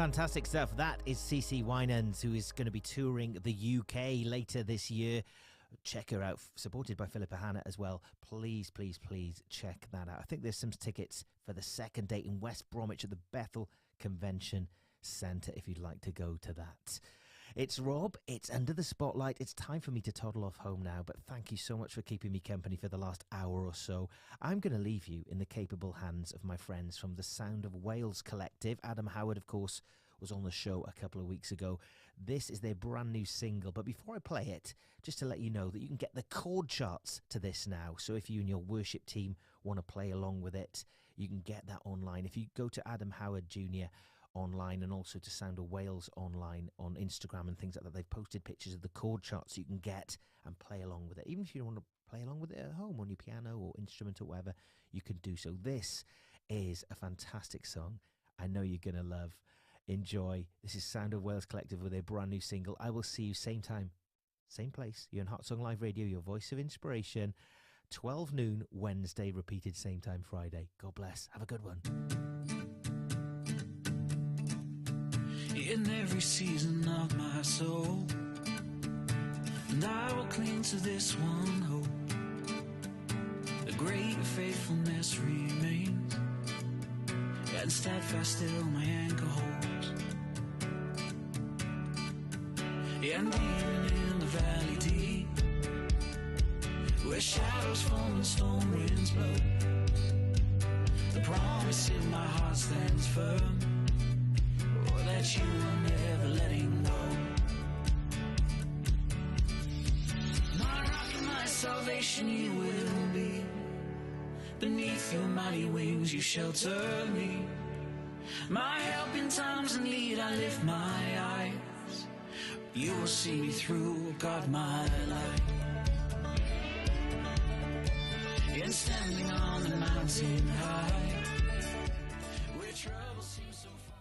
Fantastic stuff. That is CeCe Winans, who is going to be touring the UK later this year. Check her out, supported by Philippa Hanna as well. Please, please, please check that out. I think there's some tickets for the second date in West Bromwich at the Bethel Convention Centre if you'd like to go to that. It's Rob, it's Under the Spotlight. It's time for me to toddle off home now, but thank you so much for keeping me company for the last hour or so. I'm going to leave you in the capable hands of my friends from the Sound of Wales collective. Adam Howard, of course, was on the show a couple of weeks ago. This is their brand new single, but before I play it, just to let you know that you can get the chord charts to this now. So if you and your worship team want to play along with it, you can get that online. If you go to Adam Howard Jr. online and also to Sound of Wales online on Instagram and things like that, they've posted pictures of the chord charts you can get and play along with it. Even if you don't want to play along with it at home on your piano or instrument or whatever, you can do so. This is a fantastic song I know you're going to love. Enjoy. This is Sound of Wales Collective with their brand new single. I will see you same time, same place. You're on Hot Song Live Radio, your voice of inspiration. 12 noon Wednesday, repeated same time Friday. God bless. Have a good one. In every season of my soul, and I will cling to this one hope. The great faithfulness remains, and steadfast still my anchor holds. And even in the valley deep, where shadows fall and storm winds blow, the promise in my heart stands firm, that you are never letting go. My rock and my salvation you will be. Beneath your mighty wings you shelter me. My help in times of need, I lift my eyes. You will see me through, God my life. And standing on the mountain high, where trouble seems so far.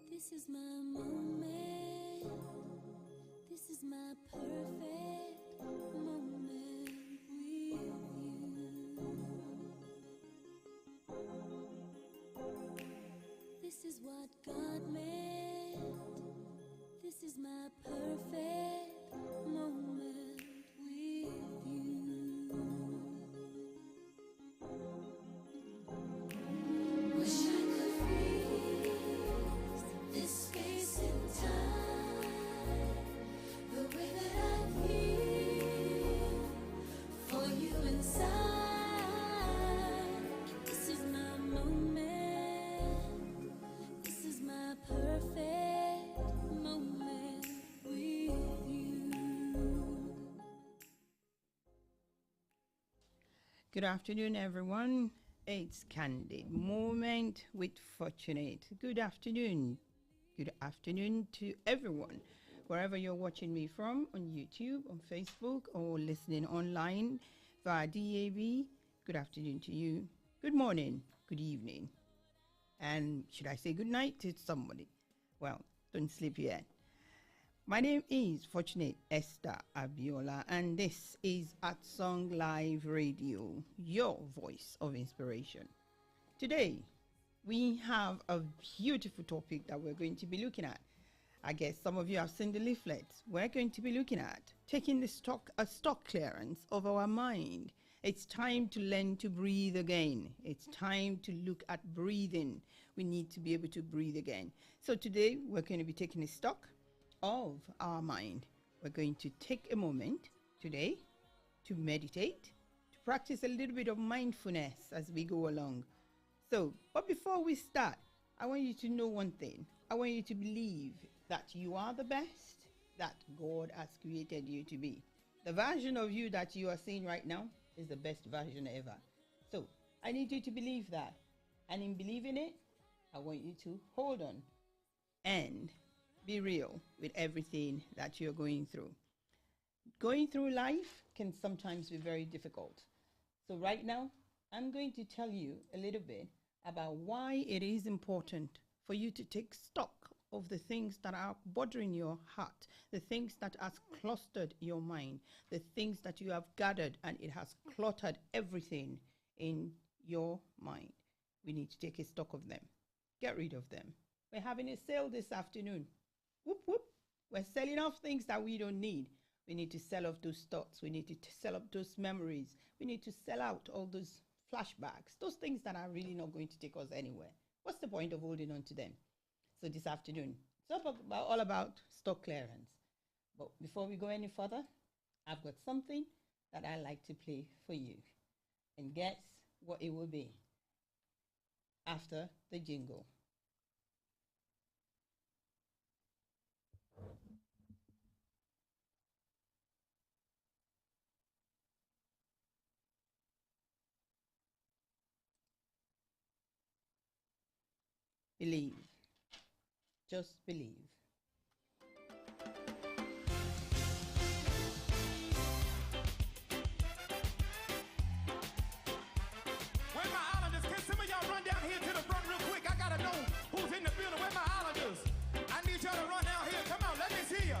This is my moment. This is my perfect moment with you. This is what God meant. This is my perfect moment with you. Wish I could freeze this space and time, the way that I feel for you inside. This is my moment. This is my perfect moment with you. Good afternoon, everyone. It's Candid Moment with Fortunate. Good afternoon. Good afternoon to everyone, wherever you're watching me from, on YouTube, on Facebook, or listening online via DAB. Good afternoon to you. Good morning, good evening. And should I say good night to somebody? Well, don't sleep yet. My name is Fortunate Esther Abiola, and this is At Song Live Radio, your voice of inspiration. Today, we have a beautiful topic that we're going to be looking at. I guess some of you have seen the leaflets. We're going to be looking at taking a stock clearance of our mind. It's time to learn to breathe again. It's time to look at breathing. We need to be able to breathe again. So today, we're going to be taking a stock of our mind. We're going to take a moment today to meditate, to practice a little bit of mindfulness as we go along. So, but before we start, I want you to know one thing. I want you to believe that you are the best that God has created you to be. The version of you that you are seeing right now is the best version ever. So, I need you to believe that. And in believing it, I want you to hold on and be real with everything that you're going through. Going through life can sometimes be very difficult. So right now, I'm going to tell you a little bit about why it is important for you to take stock of the things that are bothering your heart, the things that has clustered your mind, the things that you have gathered and it has cluttered everything in your mind. We need to take a stock of them. Get rid of them. We're having a sale this afternoon. Whoop, whoop. We're selling off things that we don't need. We need to sell off those thoughts. We need to sell off those memories. We need to sell out all those flashbacks, those things that are really not going to take us anywhere. What's the point of holding on to them? So this afternoon, it's all about stock clearance. But before we go any further, I've got something that I like to play for you. And guess what it will be after the jingle. Believe. Just believe. Where my islanders? Can some of y'all run down here to the front real quick? I gotta know who's in the building. Where my islanders? I need y'all to run down here. Come on, let me see ya.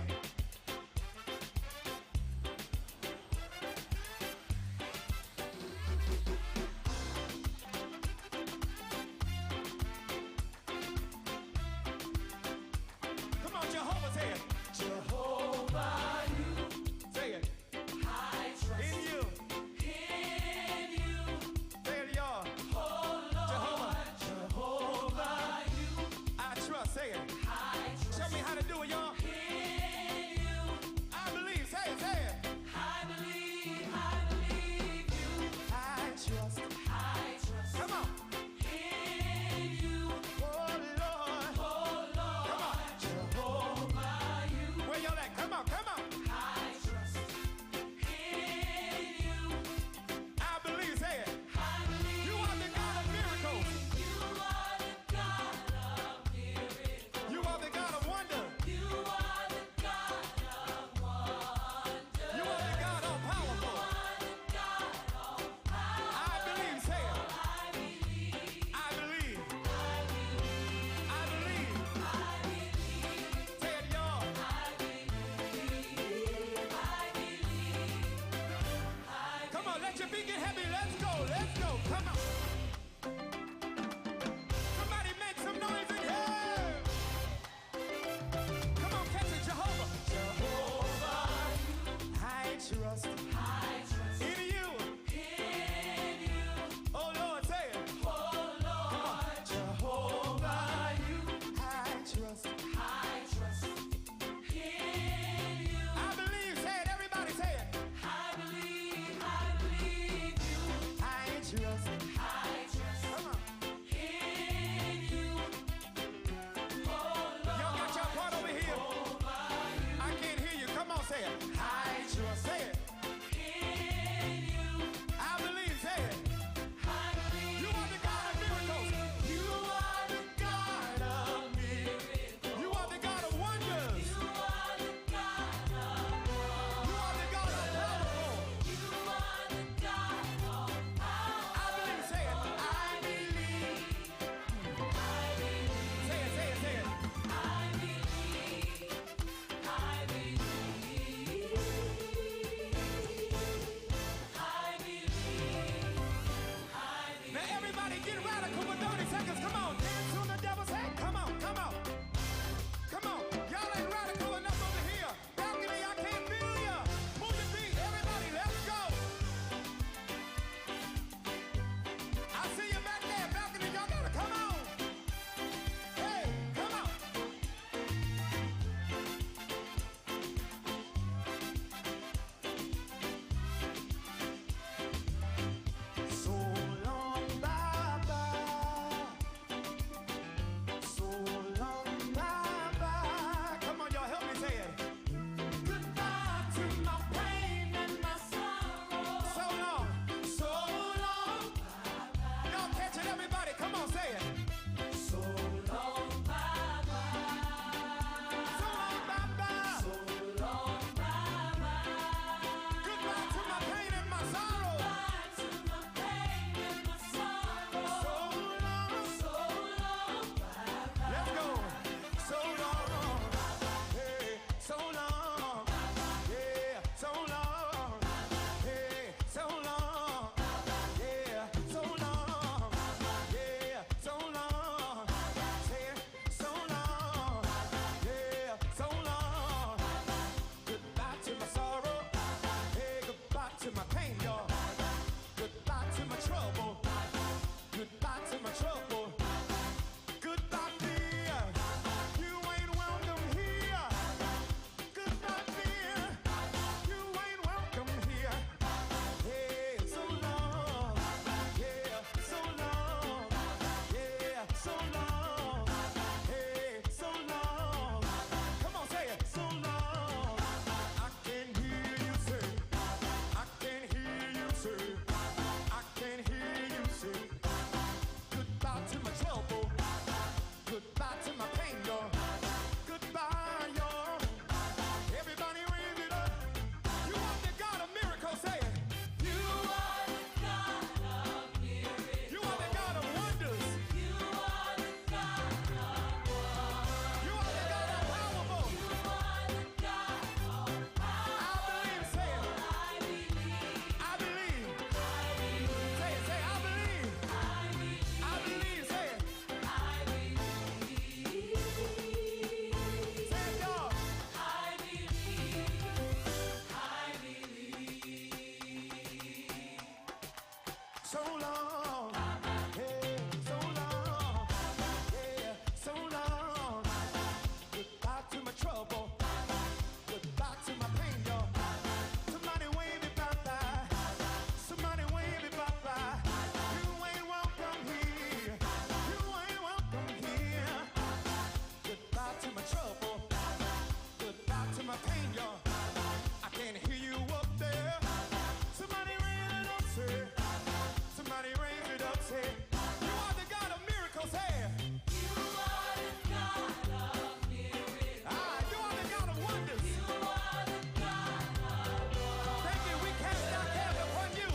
say it. You are the God of miracles, say it. You are the God of miracles. Ah, you are the God of wonders. You are the God of wonders. Thank you. We cast our care upon you,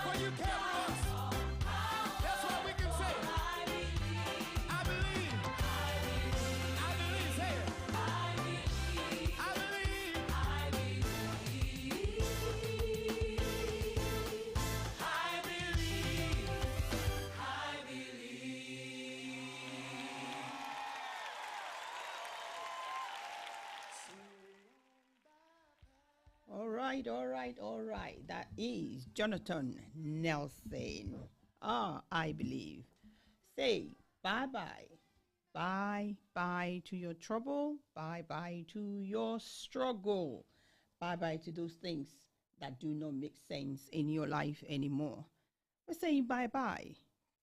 for you care for us. That's why we can say, I believe. I believe. Say it. I believe. I believe. I believe. All right. That is Jonathan Nelson. Ah, I believe. Say bye-bye. Bye-bye to your trouble. Bye-bye to your struggle. Bye-bye to those things that do not make sense in your life anymore. We're saying bye-bye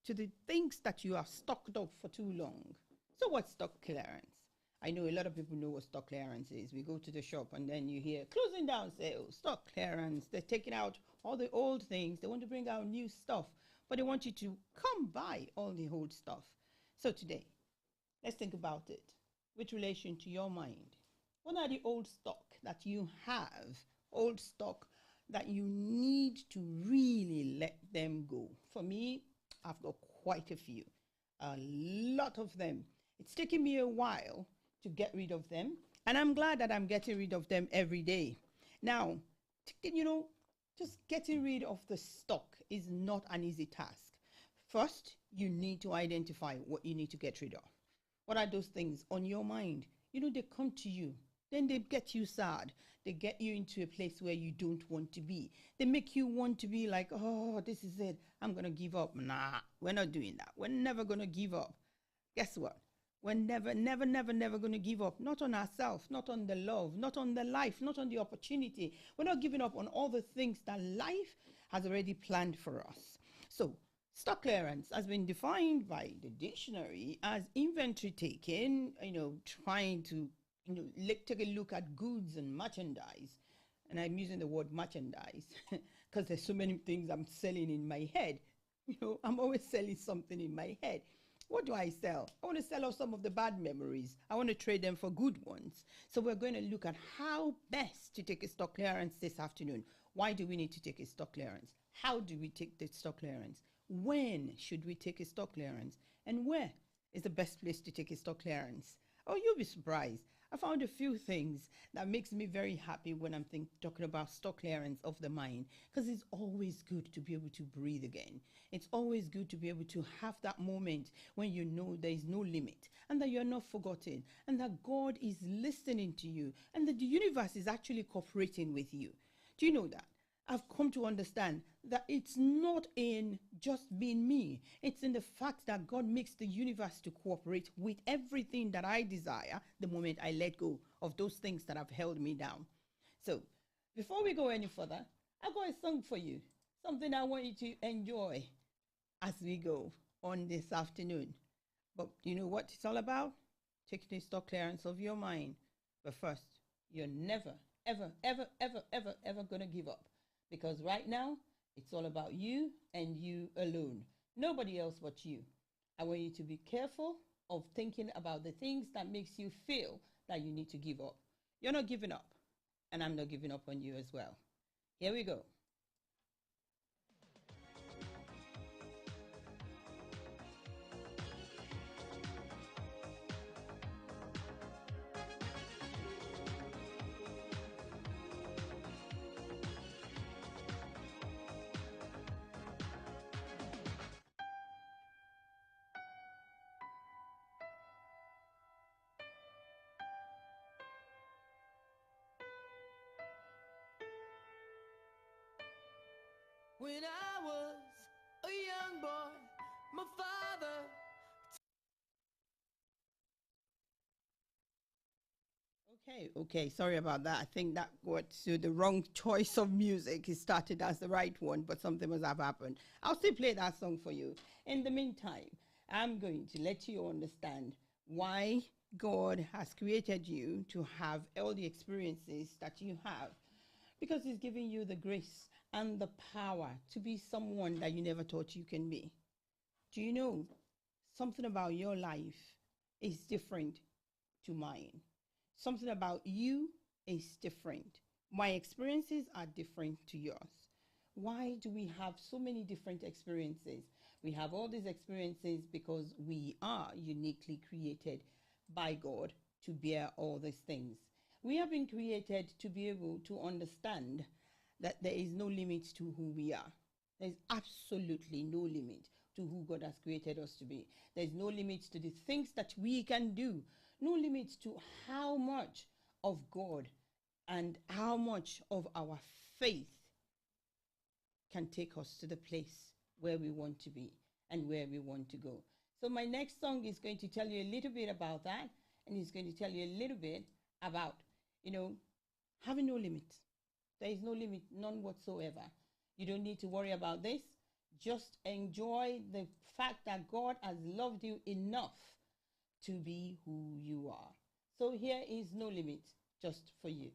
to the things that you have stocked up for too long. So what's stock clearance? I know a lot of people know what stock clearance is. We go to the shop and then you hear closing down sales, stock clearance. They're taking out all the old things. They want to bring out new stuff, but they want you to come buy all the old stuff. So today, let's think about it with relation to your mind. What are the old stock that you have, old stock that you need to really let them go? For me, I've got quite a few, a lot of them. It's taken me a while to get rid of them, and I'm glad that I'm getting rid of them every day. Now, just getting rid of the stock is not an easy task. First, you need to identify what you need to get rid of. What are those things on your mind? They come to you, then they get you sad. They get you into a place where you don't want to be. They make you want to be like, oh, this is it. I'm going to give up. Nah, we're not doing that. We're never going to give up. Guess what? We're never going to give up. Not on ourselves, not on the love, not on the life, not on the opportunity. We're not giving up on all the things that life has already planned for us. So, stock clearance has been defined by the dictionary as inventory taking, trying to, take a look at goods and merchandise. And I'm using the word merchandise because there's so many things I'm selling in my head. I'm always selling something in my head. What do I sell? I want to sell off some of the bad memories. I want to trade them for good ones. So we're going to look at how best to take a stock clearance this afternoon. Why do we need to take a stock clearance? How do we take the stock clearance? When should we take a stock clearance? And where is the best place to take a stock clearance? Oh, you'll be surprised. I found a few things that makes me very happy when I'm talking about stock clearance of the mind, because it's always good to be able to breathe again. It's always good to be able to have that moment when you know there is no limit and that you're not forgotten and that God is listening to you and that the universe is actually cooperating with you. Do you know that? I've come to understand that it's not in just being me. It's in the fact that God makes the universe to cooperate with everything that I desire the moment I let go of those things that have held me down. So before we go any further, I've got a song for you, something I want you to enjoy as we go on this afternoon. But you know what it's all about? Taking the stock clearance of your mind. But first, you're never, ever, ever, ever, ever, ever going to give up. Because right now, it's all about you and you alone. Nobody else but you. I want you to be careful of thinking about the things that makes you feel that you need to give up. You're not giving up, and I'm not giving up on you as well. Here we go. When I was a young boy, my father. Okay, sorry about that. I think that was the wrong choice of music. It started as the right one, but something must have happened. I'll still play that song for you. In the meantime, I'm going to let you understand why God has created you to have all the experiences that you have, because He's giving you the grace and the power to be someone that you never thought you can be. Do you know something about your life is different to mine? Something about you is different. My experiences are different to yours. Why do we have so many different experiences? We have all these experiences because we are uniquely created by God to bear all these things. We have been created to be able to understand that there is no limit to who we are. There's absolutely no limit to who God has created us to be. There's no limit to the things that we can do, no limit to how much of God and how much of our faith can take us to the place where we want to be and where we want to go. So my next song is going to tell you a little bit about that, and it's going to tell you a little bit about, having no limit. There is no limit, none whatsoever. You don't need to worry about this. Just enjoy the fact that God has loved you enough to be who you are. So here is No Limit, just for you.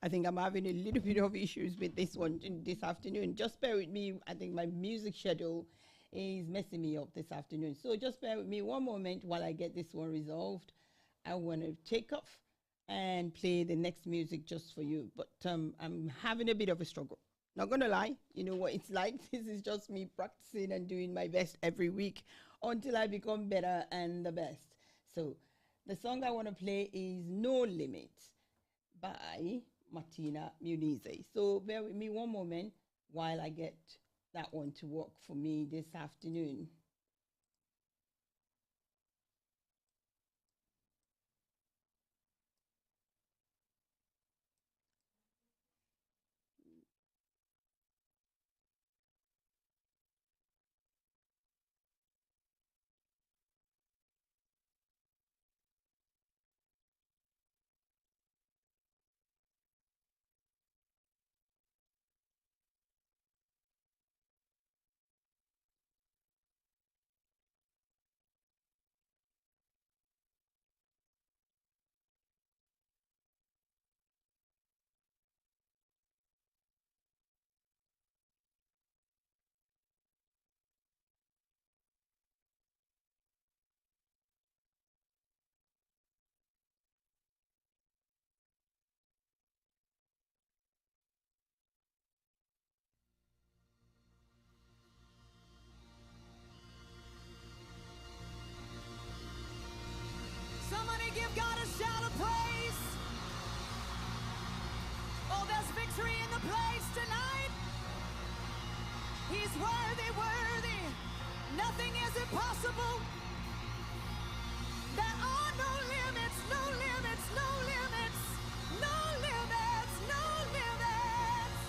I think I'm having a little bit of issues with this one this afternoon. Just bear with me. I think my music schedule is messing me up this afternoon. So just bear with me one moment while I get this one resolved. I want to take off and play the next music just for you. But I'm having a bit of a struggle. Not going to lie. You know what it's like. This is just me practicing and doing my best every week until I become better and the best. So the song I want to play is No Limit by Martina Muniz. So bear with me one moment while I get that one to work for me this afternoon. Somebody give God a shout of praise. Oh, there's victory in the place tonight. He's worthy, worthy. Nothing is impossible. There are no limits, no limits, no limits, no limits, no limits.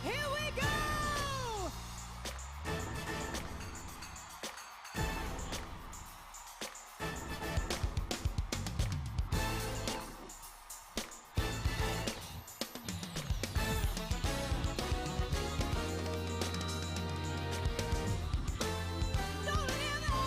Here we go. No limits.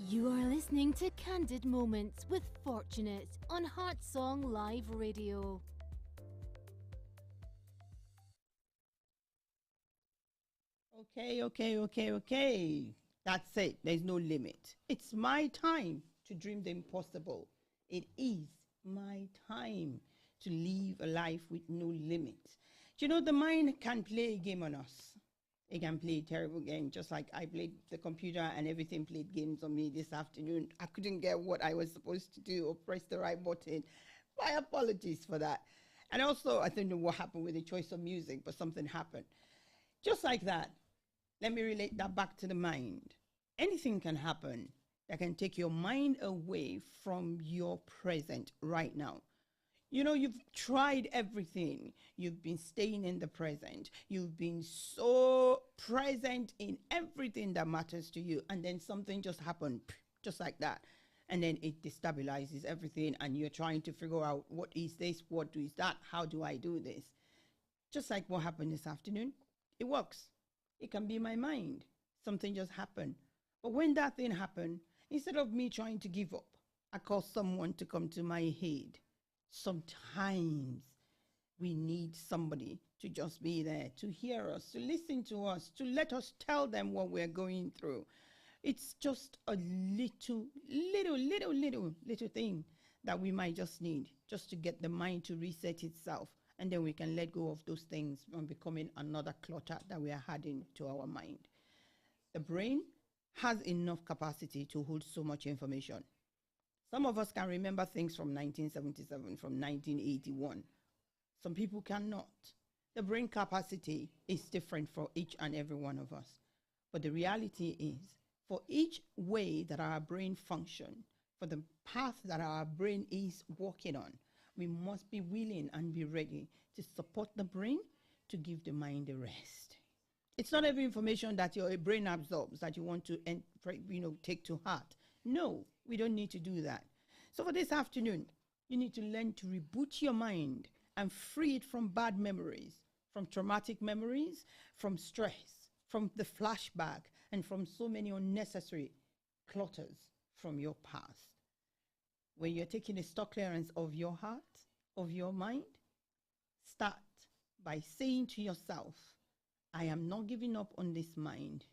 You are listening to Candid Moments with Fortunate on Heart Song Live Radio. Okay. That's it. There's no limit. It's my time to dream the impossible. It is my time to live a life with no limits. Do you know the mind can play a game on us? It can play a terrible game, just like I played the computer and everything played games on me this afternoon. I couldn't get what I was supposed to do or press the right button. My apologies for that. And also, I don't know what happened with the choice of music, but something happened. Just like that, let me relate that back to the mind. Anything can happen that can take your mind away from your present right now. You know, you've tried everything. You've been staying in the present. You've been so present in everything that matters to you. And then something just happened, just like that. And then it destabilizes everything. And you're trying to figure out, what is this? What is that? How do I do this? Just like what happened this afternoon. It works. It can be my mind. Something just happened. But when that thing happened, instead of me trying to give up, I called someone to come to my aid. Sometimes we need somebody to just be there, to hear us, to listen to us, to let us tell them what we're going through. It's just a little thing that we might just need, just to get the mind to reset itself. And then we can let go of those things from becoming another clutter that we are adding to our mind. The brain has enough capacity to hold so much information. Some of us can remember things from 1977, from 1981. Some people cannot. The brain capacity is different for each and every one of us. But the reality is, for each way that our brain functions, for the path that our brain is walking on, we must be willing and be ready to support the brain, to give the mind a rest. It's not every information that your brain absorbs that you want to take to heart. No, we don't need to do that. So for this afternoon, you need to learn to reboot your mind and free it from bad memories, from traumatic memories, from stress, from the flashback, and from so many unnecessary clutters from your past. When you're taking a stock clearance of your heart, of your mind, start by saying to yourself, I am not giving up on this mind,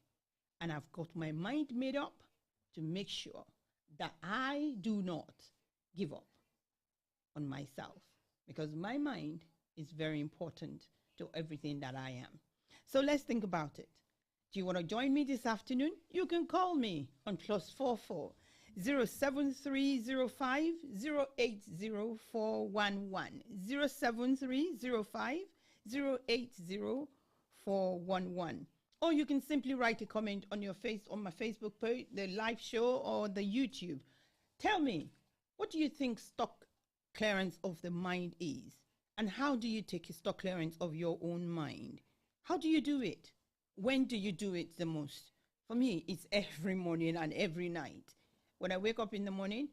and I've got my mind made up to make sure that I do not give up on myself, because my mind is very important to everything that I am. So let's think about it. Do you want to join me this afternoon? You can call me on +44 07305 080411 07305 080411. Or you can simply write a comment on on my Facebook page, the live show, or the YouTube. Tell me, what do you think stock clearance of the mind is? And how do you take a stock clearance of your own mind? How do you do it? When do you do it the most? For me, it's every morning and every night. When I wake up in the morning,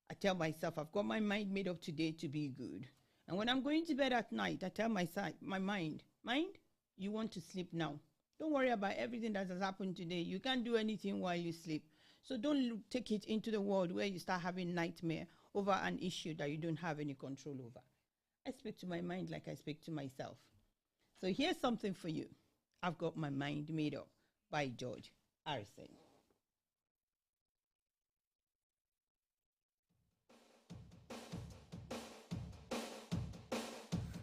I tell myself I've got my mind made up today to be good. And when I'm going to bed at night, I tell my mind, you want to sleep now. Don't worry about everything that has happened today. You can't do anything while you sleep. So don't take it into the world where you start having nightmare over an issue that you don't have any control over. I speak to my mind like I speak to myself. So here's something for you. I've got my mind made up by George Harrison.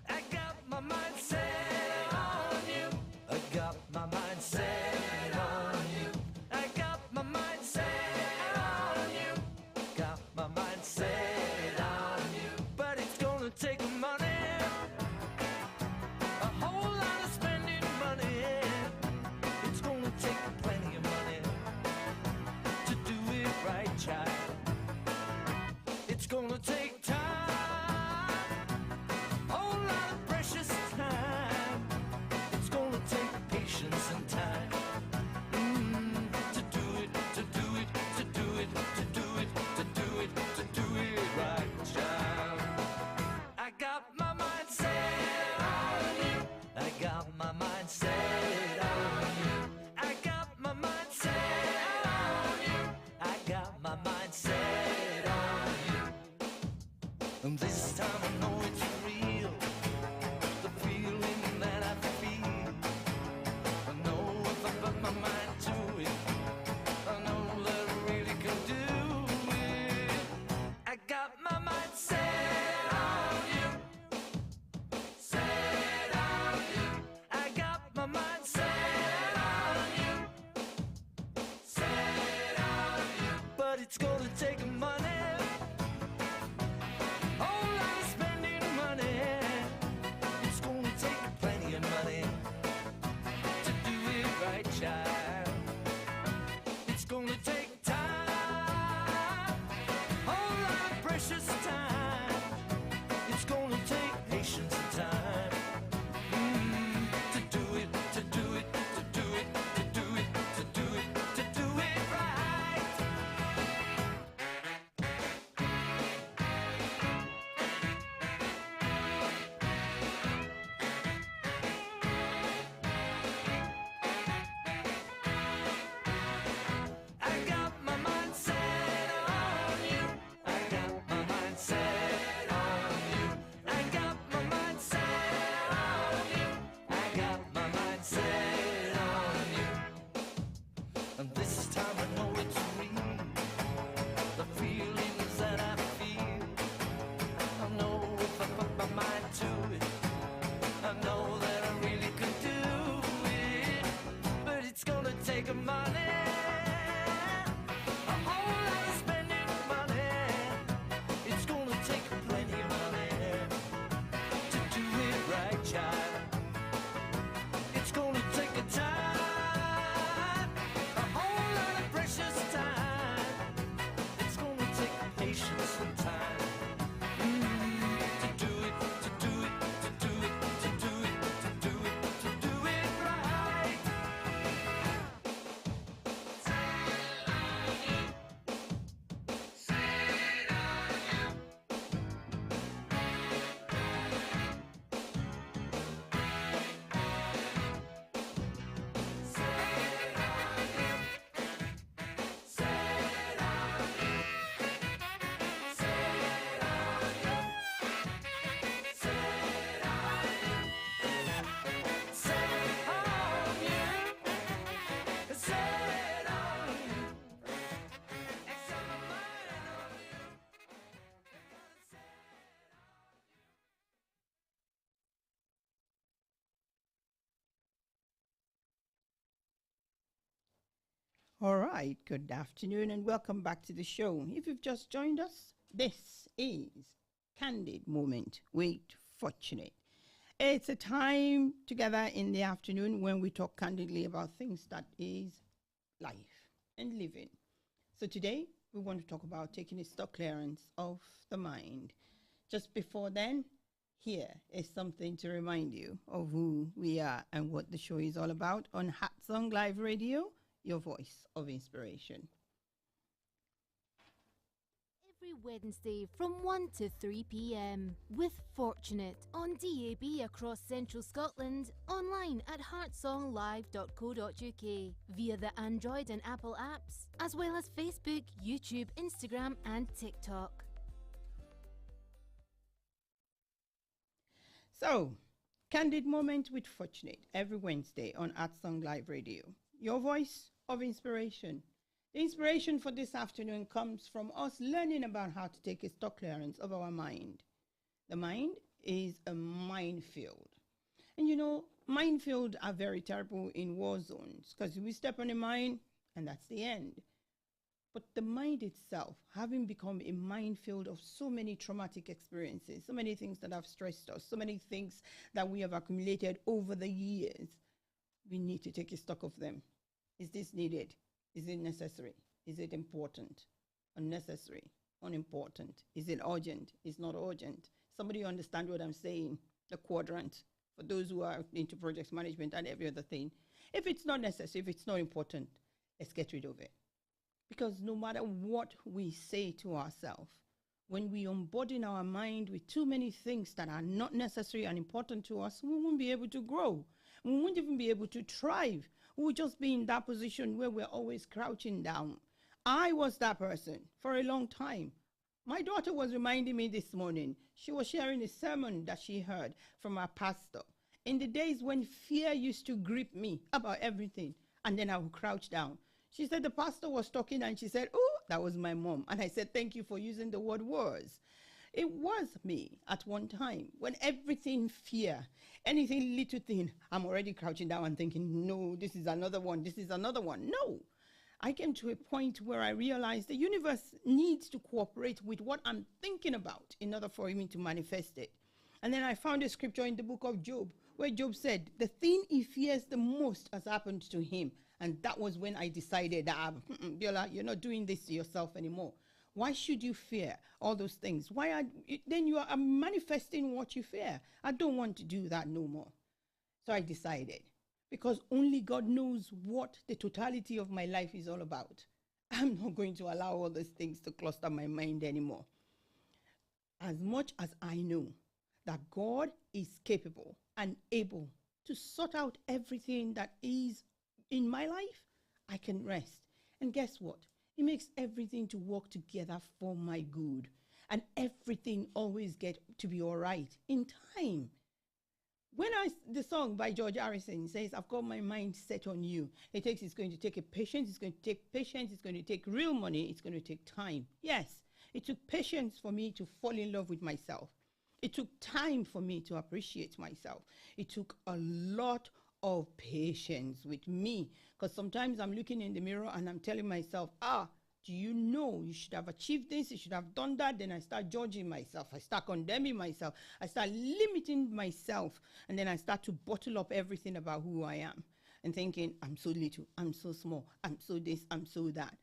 I got my mind set on you. I got my mind set on you. I got my mind set on you. Got my mind set on you. But it's gonna take money, a whole lot of spending money. It's gonna take plenty of money. All right, good afternoon and welcome back to the show. If you've just joined us, this is Candid Moment with Fortunate. It's a time together in the afternoon when we talk candidly about things that is life and living. So today we want to talk about taking a stock clearance of the mind. Just before then, here is something to remind you of who we are and what the show is all about on Hat Song Live Radio, your voice of inspiration. Every Wednesday from 1 to 3 p.m. with Fortunate on DAB across Central Scotland, online at heartsonglive.co.uk, via the Android and Apple apps, as well as Facebook, YouTube, Instagram and TikTok. So, Candid Moment with Fortunate every Wednesday on Art Song Live Radio, your voice of inspiration. The inspiration for this afternoon comes from us learning about how to take a stock clearance of our mind. The mind is a minefield. And you know, minefields are very terrible in war zones because we step on a mine and that's the end. But the mind itself, having become a minefield of so many traumatic experiences, so many things that have stressed us, so many things that we have accumulated over the years, we need to take a stock of them. Is this needed? Is it necessary? Is it important? Unnecessary? Unimportant? Is it urgent? Is not urgent? Somebody understand what I'm saying? The quadrant, for those who are into project management and every other thing. If it's not necessary, if it's not important, let's get rid of it. Because no matter what we say to ourselves, when we unburden our mind with too many things that are not necessary and important to us, we won't be able to grow. We won't even be able to thrive. We'll just be in that position where we're always crouching down. I was that person for a long time. My daughter was reminding me this morning. She was sharing a sermon that she heard from our pastor in the days when fear used to grip me about everything, and then I would crouch down. She said the pastor was talking and she said, oh, that was my mom. And I said, thank you for using the word was. It was me at one time when everything fear, anything little thing, I'm already crouching down and thinking, no, this is another one. This is another one. No, I came to a point where I realized the universe needs to cooperate with what I'm thinking about in order for me to manifest it. And then I found a scripture in the book of Job where Job said, the thing he fears the most has happened to him. And that was when I decided that, Biola, you're not doing this to yourself anymore. Why should you fear all those things? Then you are manifesting what you fear. I don't want to do that no more. So I decided, because only God knows what the totality of my life is all about. I'm not going to allow all those things to cluster my mind anymore. As much as I know that God is capable and able to sort out everything that is in my life, I can rest. And guess what? He makes everything to work together for my good. And everything always get to be all right in time. When the song by George Harrison says, I've got my mind set on you, it's going to take a patience, it's going to take patience, it's going to take real money, it's going to take time. Yes, it took patience for me to fall in love with myself. It took time for me to appreciate myself. It took a lot of patience with me, because sometimes I'm looking in the mirror and I'm telling myself, do you know you should have achieved this, you should have done that. Then I start judging myself, I start condemning myself, I start limiting myself, and then I start to bottle up everything about who I am and thinking, I'm so little, I'm so small, I'm so this, I'm so that.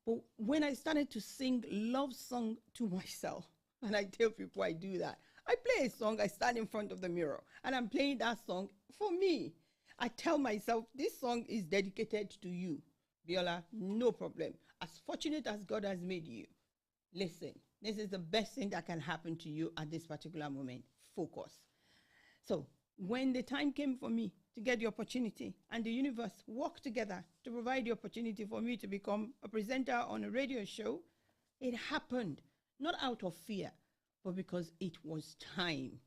But when I started to sing love song to myself, and I tell people I do that, I play a song, I stand in front of the mirror and I'm playing that song for me. I tell myself, this song is dedicated to you. Biola, no problem. As fortunate as God has made you, listen, this is the best thing that can happen to you at this particular moment. Focus. So when the time came for me to get the opportunity and the universe worked together to provide the opportunity for me to become a presenter on a radio show, it happened not out of fear, but because it was time.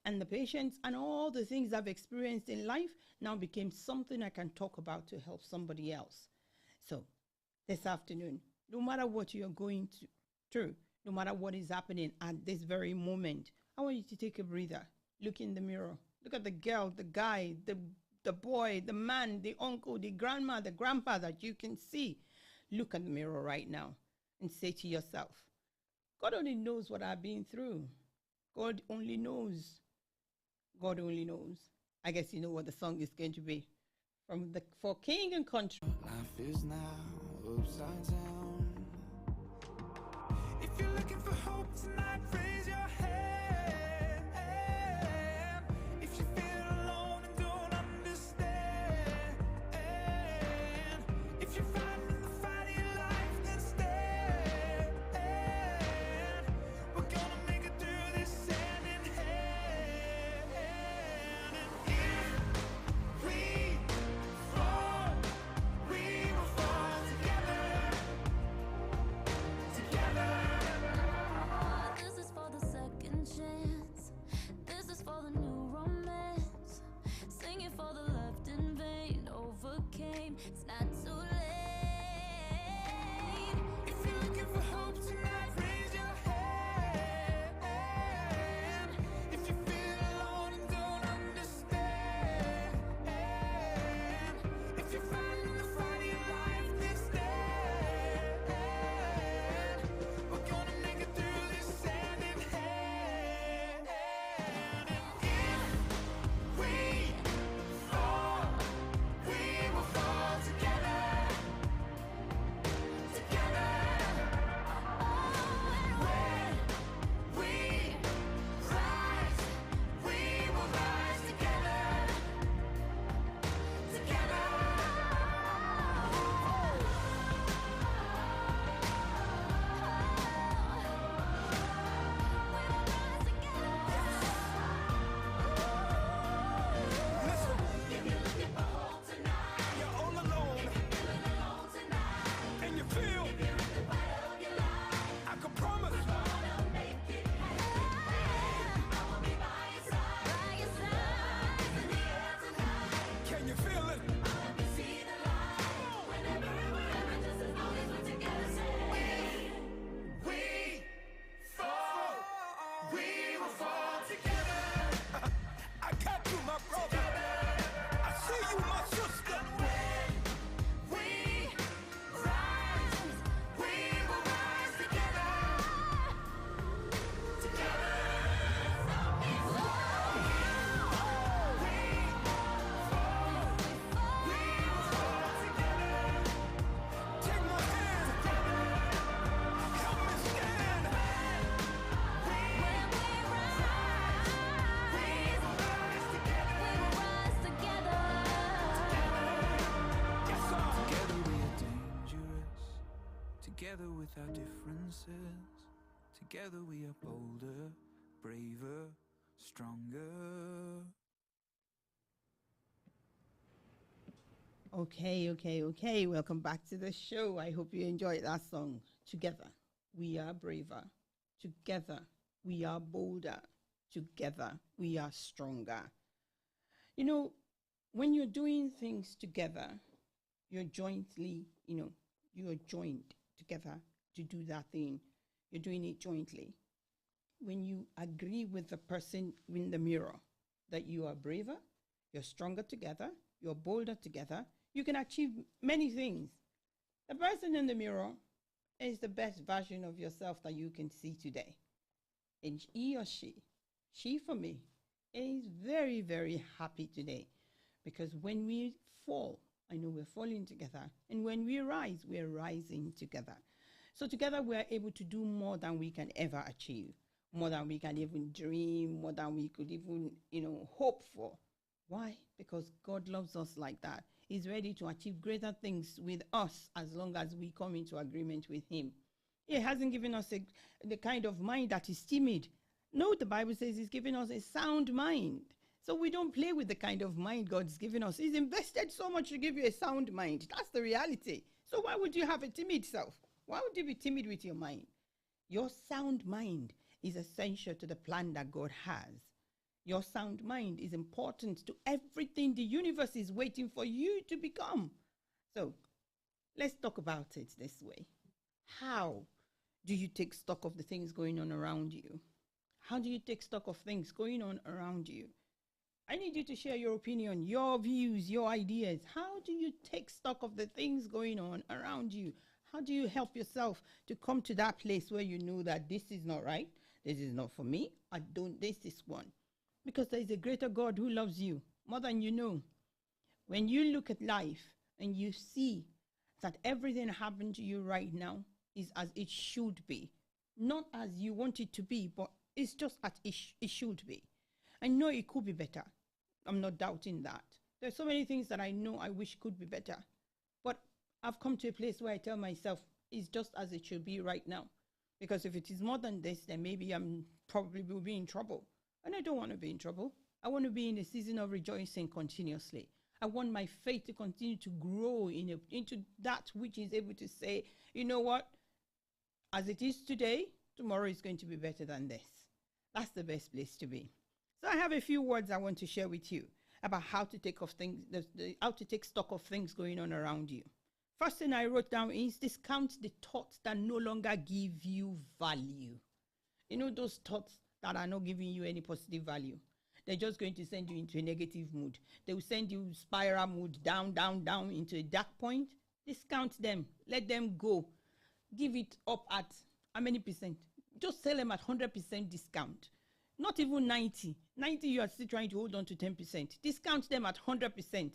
And the patience and all the things I've experienced in life now became something I can talk about to help somebody else. So this afternoon, no matter what you're going through, no matter what is happening at this very moment, I want you to take a breather, look in the mirror, look at the girl, the guy, the the boy, the man, the uncle, the grandma, the grandpa that you can see, look in the mirror right now and say to yourself, God only knows what I've been through. God only knows. God only knows. I guess you know what the song is going to be. For King and Country. Life is now upside down. If you're looking for hope tonight, raise your hand. If you feel alone and don't understand, if you're fighting the fight of your life, then stand. We're gonna make it through this hand in hand. And if we fall, we will fall together. Together. This is for the second chance. This is for the new romance. Sing it for the left in vain. Overcame. It's not too late. If you're looking for hope tonight, raise your hand. If you feel alone and don't understand, if you're fighting the fight of your life, then stand. We're gonna make it through this hand in hand. And if we fall, we will fall together. Together. When we rise, we will rise together. Together. Listen, if you're looking for hope tonight, you're all alone, and you feel I can promise can you feel it? We fall, we will fall together. I got you, my brother. I see you, my sister. We rise, we will rise together. Together. We fall, we will fall together. Take my hand, help me stand. Yes, sir. Together we are dangerous. Together with our differences. Together we are bolder, braver, stronger. Okay. Welcome back to the show. I hope you enjoyed that song. Together, we are braver. Together, we are bolder. Together, we are stronger. You know, when you're doing things together, you're jointly, you're joined together to do that thing. You're doing it jointly. When you agree with the person in the mirror that you are braver, you're stronger together, you're bolder together, you can achieve many things. The person in the mirror is the best version of yourself that you can see today. And he or she for me, is very, very happy today. Because when we fall, I know we're falling together. And when we rise, we're rising together. So together we are able to do more than we can ever achieve, more than we can even dream, more than we could even, hope for. Why? Because God loves us like that. He's ready to achieve greater things with us as long as we come into agreement with him. He hasn't given us the kind of mind that is timid. No, the Bible says he's given us a sound mind. So we don't play with the kind of mind God's given us. He's invested so much to give you a sound mind. That's the reality. So why would you have a timid self? Why would you be timid with your mind? Your sound mind is essential to the plan that God has. Your sound mind is important to everything the universe is waiting for you to become. So let's talk about it this way. How do you take stock of the things going on around you? How do you take stock of things going on around you? I need you to share your opinion, your views, your ideas. How do you take stock of the things going on around you? How do you help yourself to come to that place where you know that this is not right? This is not for me. I don't, this is one. Because there is a greater God who loves you more than you know. When you look at life and you see that everything happening to you right now is as it should be, not as you want it to be, but it's just as it should be. I know it could be better. I'm not doubting that. There's so many things that I know I wish could be better. But I've come to a place where I tell myself it's just as it should be right now. Because if it is more than this, then maybe I'm probably will be in trouble. And I don't want to be in trouble. I want to be in a season of rejoicing continuously. I want my faith to continue to grow into that which is able to say, you know what? As it is today, tomorrow is going to be better than this. That's the best place to be. So I have a few words I want to share with you about how to take how to take stock of things going on around you. First thing I wrote down is discount the thoughts that no longer give you value. You know those thoughts that are not giving you any positive value. They're just going to send you into a negative mood. They will send you spiral mood down, down, down into a dark point. Discount them. Let them go. Give it up at how many percent? Just sell them at 100% discount. Not even 90. 90, you are still trying to hold on to 10%. Discount them at 100%.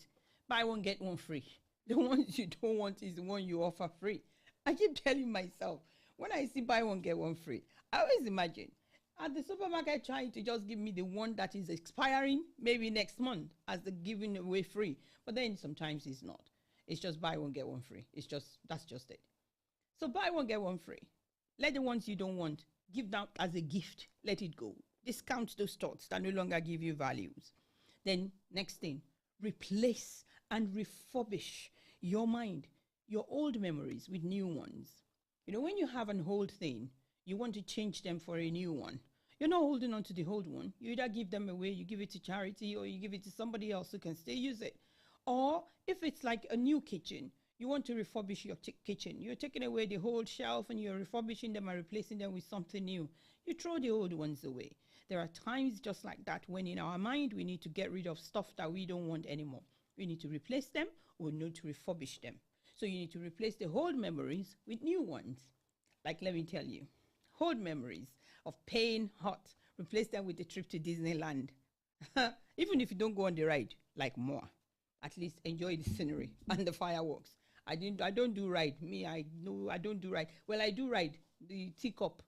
Buy one, get one free. The ones you don't want is the one you offer free. I keep telling myself, when I see buy one, get one free, I always imagine at the supermarket trying to just give me the one that is expiring maybe next month as the giving away free. But then sometimes it's not. It's just buy one, get one free. That's just it. So buy one, get one free. Let the ones you don't want, give them as a gift. Let it go. Discount those thoughts that no longer give you values. Then next thing, replace and refurbish your mind, your old memories with new ones. You know, when you have an old thing, you want to change them for a new one. You're not holding on to the old one. You either give them away, you give it to charity, or you give it to somebody else who can still use it. Or if it's like a new kitchen, you want to refurbish your kitchen. You're taking away the whole shelf and you're refurbishing them and replacing them with something new. You throw the old ones away. There are times just like that when in our mind we need to get rid of stuff that we don't want anymore. We need to replace them or we need to refurbish them. So you need to replace the old memories with new ones. Like, let me tell you, old memories of pain, hurt, replace them with the trip to Disneyland. Even if you don't go on the ride, like more, at least enjoy the scenery and the fireworks. I don't do ride. I don't do ride. Well, I do ride the teacup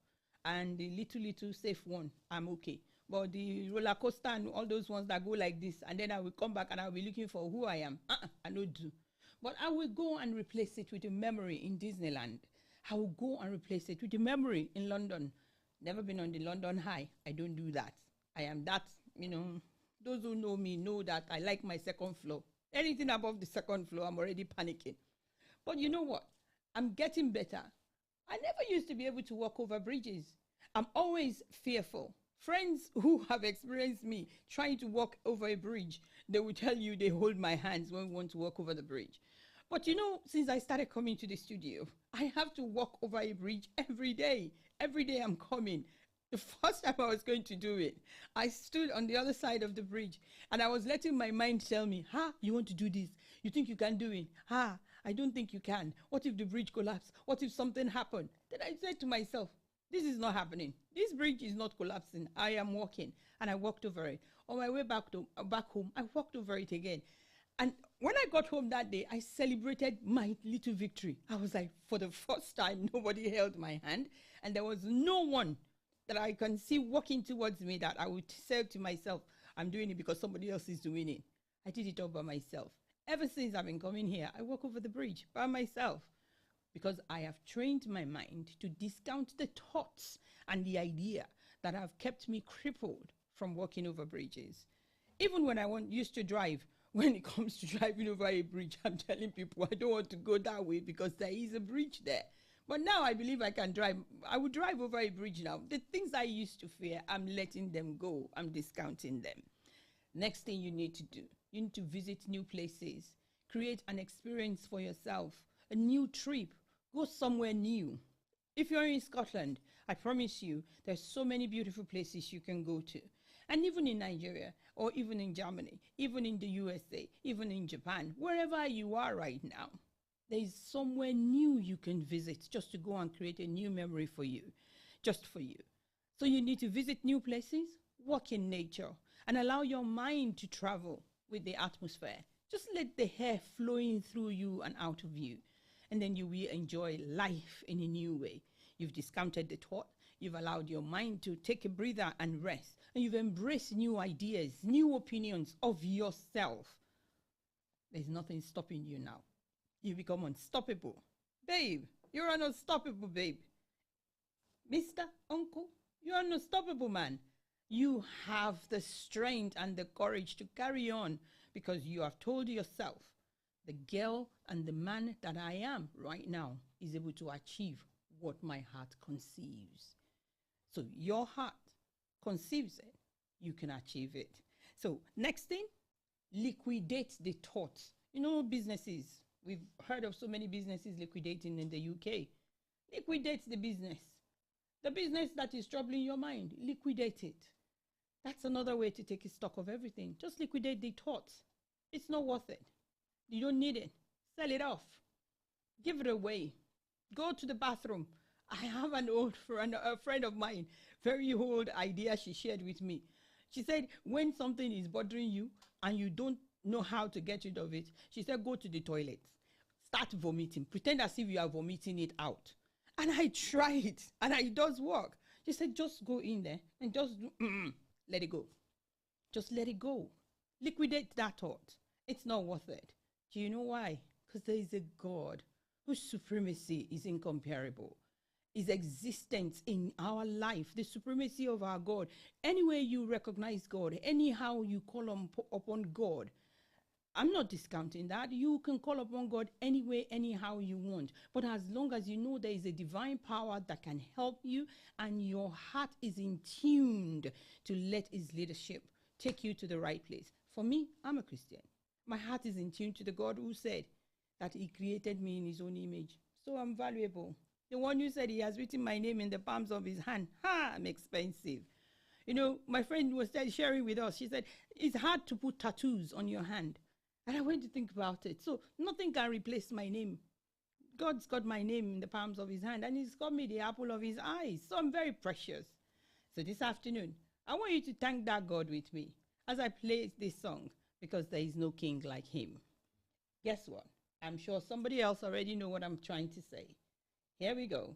and the little safe one. I'm okay. But the roller coaster and all those ones that go like this, and then I will come back and I'll be looking for who I am. I don't do. But I will go and replace it with a memory in Disneyland. I will go and replace it with a memory in London. Never been on the London High. I don't do that. I am that, those who know me know that I like my second floor. Anything above the second floor, I'm already panicking. But you know what? I'm getting better. I never used to be able to walk over bridges. I'm always fearful. Friends who have experienced me trying to walk over a bridge, they will tell you they hold my hands when we want to walk over the bridge. But since I started coming to the studio, I have to walk over a bridge every day. Every day I'm coming. The first time I was going to do it, I stood on the other side of the bridge and I was letting my mind tell me, you want to do this? You think you can do it? I don't think you can. What if the bridge collapses? What if something happened? Then I said to myself, this is not happening. This bridge is not collapsing. I am walking. And I walked over it. On my way back home, I walked over it again. And when I got home that day, I celebrated my little victory. I was like, for the first time, nobody held my hand. And there was no one that I can see walking towards me that I would say to myself, I'm doing it because somebody else is doing it. I did it all by myself. Ever since I've been coming here, I walk over the bridge by myself because I have trained my mind to discount the thoughts and the idea that have kept me crippled from walking over bridges. Even when I used to drive, when it comes to driving over a bridge, I'm telling people I don't want to go that way because there is a bridge there. But now I believe I can drive. I would drive over a bridge now. The things I used to fear, I'm letting them go. I'm discounting them. Next thing you need to do, you need to visit new places. Create an experience for yourself. A new trip. Go somewhere new. If you're in Scotland, I promise you, there's so many beautiful places you can go to. And even in Nigeria, or even in Germany, even in the USA, even in Japan, wherever you are right now, there is somewhere new you can visit just to go and create a new memory for you, just for you. So you need to visit new places, walk in nature, and allow your mind to travel with the atmosphere. Just let the air flowing through you and out of you, and then you will enjoy life in a new way. You've discounted the thought, you've allowed your mind to take a breather and rest, and you've embraced new ideas, new opinions of yourself. There's nothing stopping you now. You become unstoppable. Babe, you're an unstoppable, babe. Mr. Uncle, you're an unstoppable man. You have the strength and the courage to carry on because you have told yourself, the girl and the man that I am right now is able to achieve what my heart conceives. So your heart conceives it, you can achieve it. So next thing, liquidate the thoughts. You know, businesses, we've heard of so many businesses liquidating in the UK. Liquidate the business. The business that is troubling your mind, liquidate it. That's another way to take a stock of everything. Just liquidate the thoughts. It's not worth it. You don't need it. Sell it off. Give it away. Go to the bathroom. I have an old friend, a friend of mine, very old idea she shared with me. She said, when something is bothering you and you don't know how to get rid of it, she said, go to the toilet. Start vomiting. Pretend as if you are vomiting it out. And I tried it, and it does work. She said, just go in there and just let it go. Just let it go. Liquidate that thought. It's not worth it. Do you know why? Because there is a God whose supremacy is incomparable. His existence in our life, the supremacy of our God. Anywhere you recognize God, anyhow you call upon God, I'm not discounting that. You can call upon God anyway, anyhow you want. But as long as you know there is a divine power that can help you and your heart is in tuned to let his leadership take you to the right place. For me, I'm a Christian. My heart is in tune to the God who said that he created me in his own image. So I'm valuable. The one who said he has written my name in the palms of his hand. Ha, I'm expensive. You know, my friend was sharing with us. She said, it's hard to put tattoos on your hand. And I went to think about it. So nothing can replace my name. God's got my name in the palms of his hand, and he's got me the apple of his eyes. So I'm very precious. So this afternoon, I want you to thank that God with me as I play this song, because there is no king like him. Guess what? I'm sure somebody else already know what I'm trying to say. Here we go.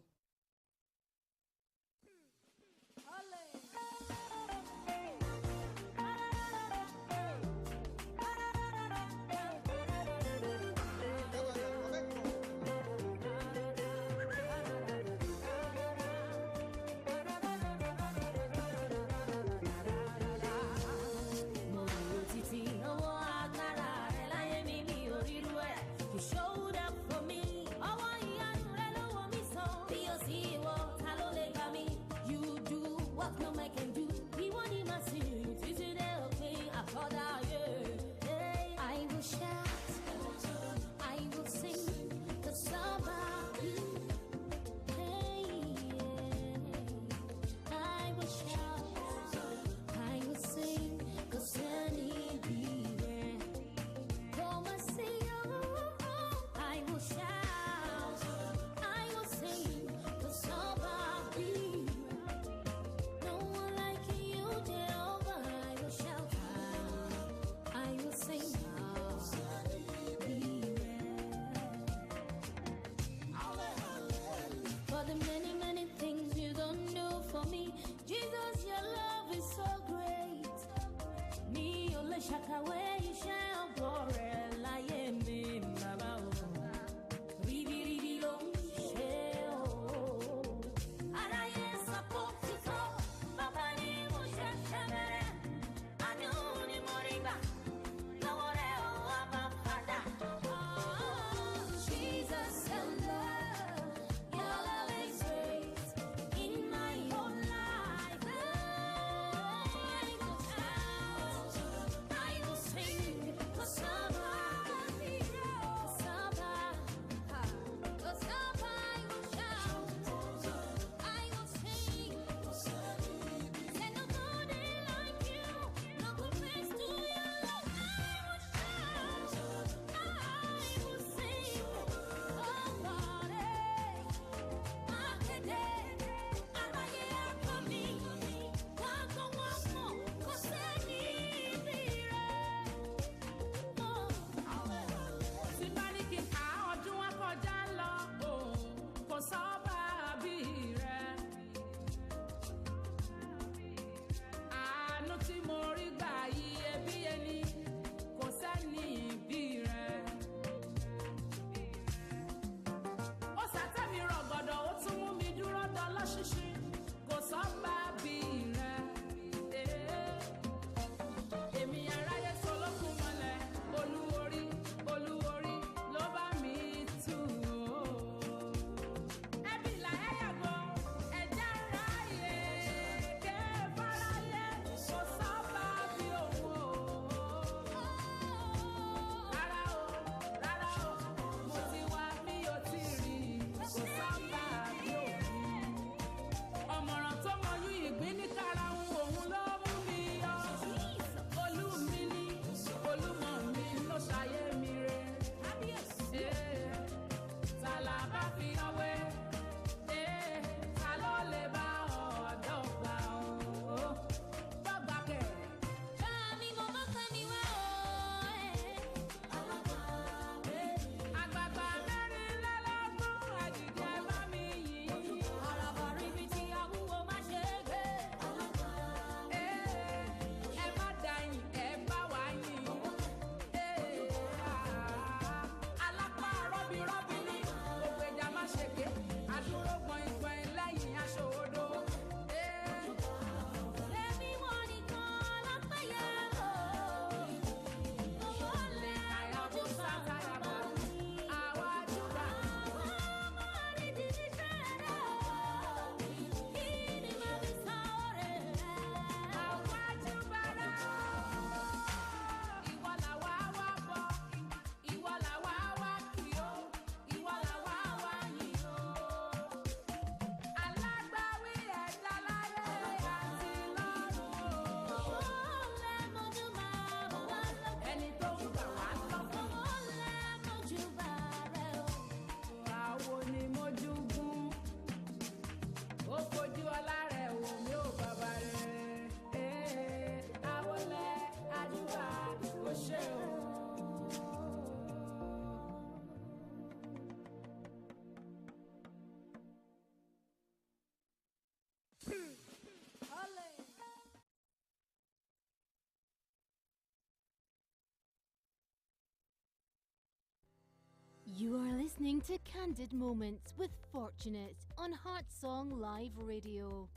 You are listening to Candid Moments with Fortunate on Heart Song Live Radio.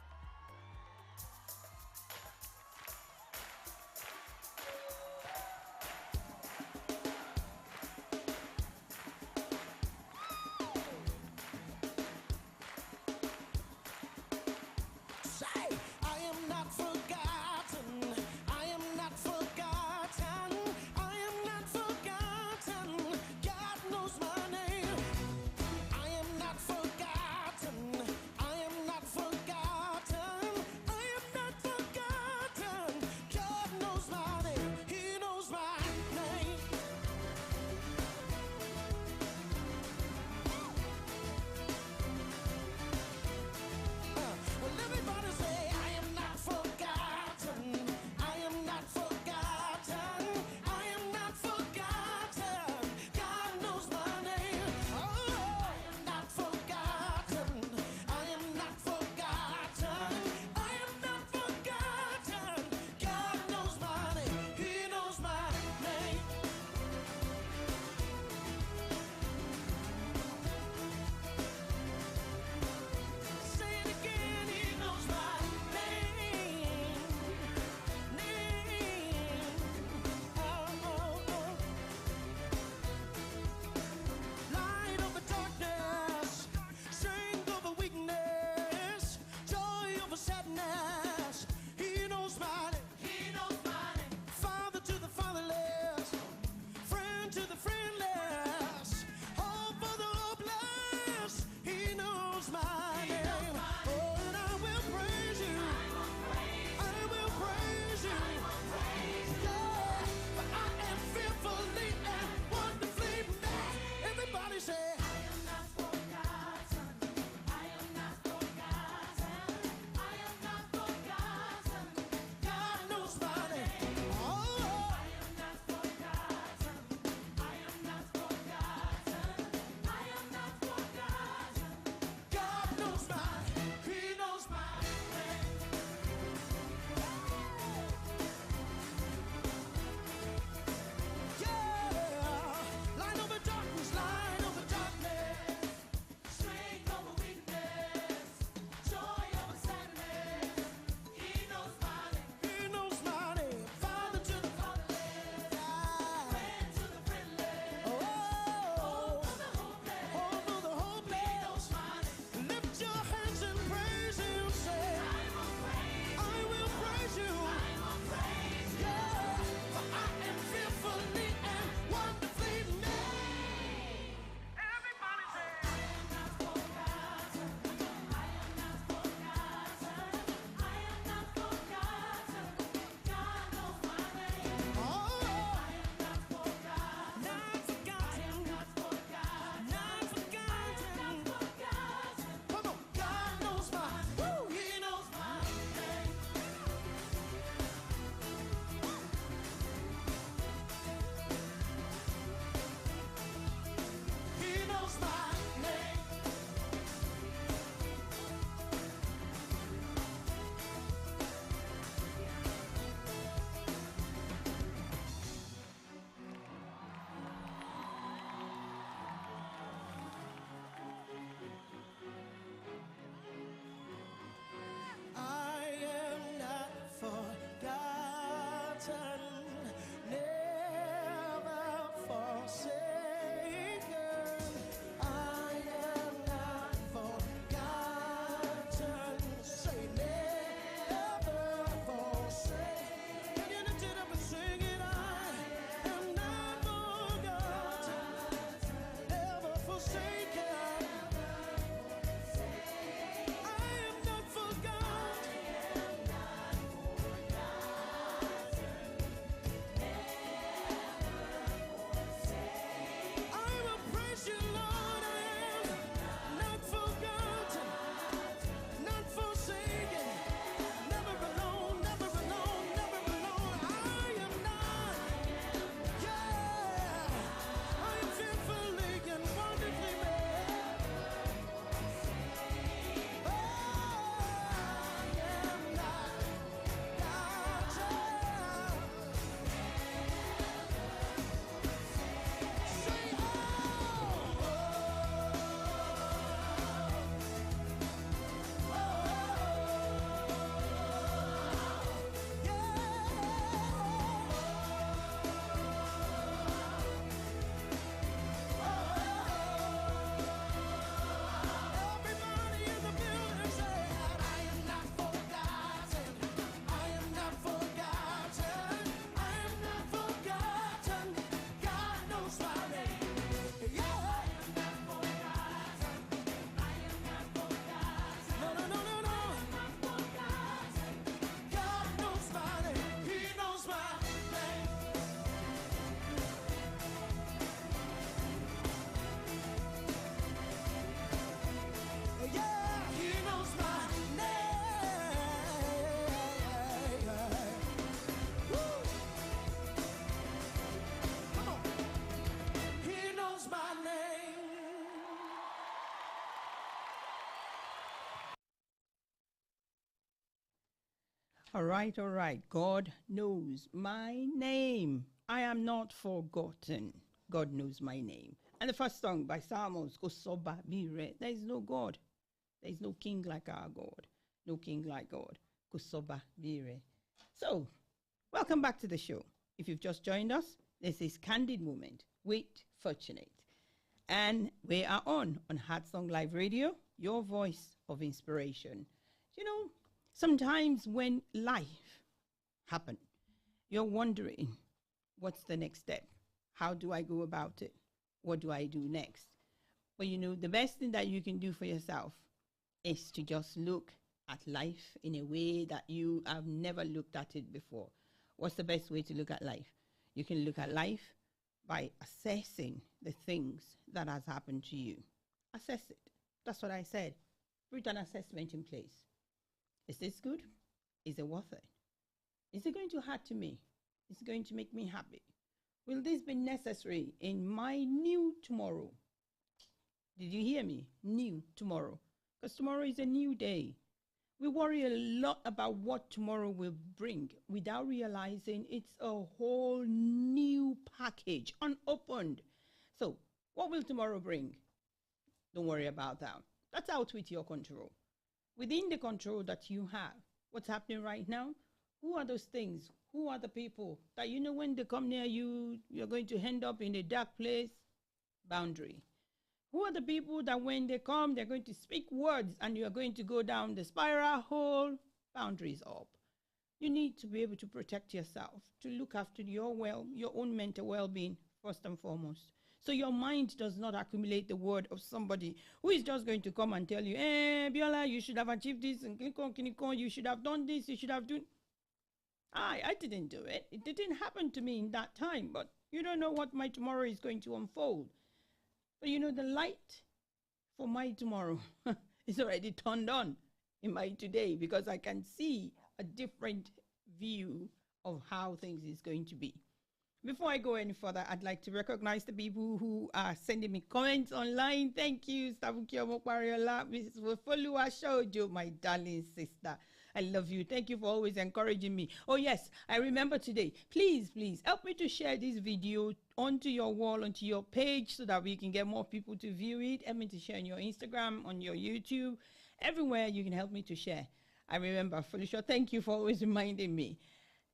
I am not forgotten. All right, all right. God knows my name. I am not forgotten. God knows my name. And the first song by Samos, Kosoba Mire. There is no God. There is no king like our God. No king like God. Kosoba Mire. So, welcome back to the show. If you've just joined us, this is Candid Moment with Fortunate. And we are on Heart Song Live Radio, your voice of inspiration. You know, sometimes when life happens, you're wondering, what's the next step? How do I go about it? What do I do next? But you know, the best thing that you can do for yourself is to just look at life in a way that you have never looked at it before. What's the best way to look at life? You can look at life by assessing the things that has happened to you. Assess it. That's what I said. Put an assessment in place. Is this good? Is it worth it? Is it going to hurt to me? Is it going to make me happy? Will this be necessary in my new tomorrow? Did you hear me? New tomorrow. Because tomorrow is a new day. We worry a lot about what tomorrow will bring without realizing it's a whole new package, unopened. So, what will tomorrow bring? Don't worry about that. That's out with your control. Within the control that you have, what's happening right now? Who are those things? Who are the people that you know when they come near you, you're going to end up in a dark place? Boundary. Who are the people that when they come, they're going to speak words and you're going to go down the spiral hole? Boundaries up. You need to be able to protect yourself, to look after your own mental well-being first and foremost. So your mind does not accumulate the word of somebody who is just going to come and tell you, Biola, you should have achieved this, and you should have done this, you should have done. I didn't do it. It didn't happen to me in that time, but you don't know what my tomorrow is going to unfold. But you know, the light for my tomorrow is already turned on in my today because I can see a different view of how things is going to be. Before I go any further, I'd like to recognize the people who are sending me comments online. Thank you, Stavukio Mokwariola, Mrs. Wofolua Shoujo, my darling sister. I love you. Thank you for always encouraging me. Oh, yes, I remember today. Please, please help me to share this video onto your wall, onto your page so that we can get more people to view it. Help me to share on your Instagram, on your YouTube, everywhere you can help me to share. I remember, Felicia, thank you for always reminding me.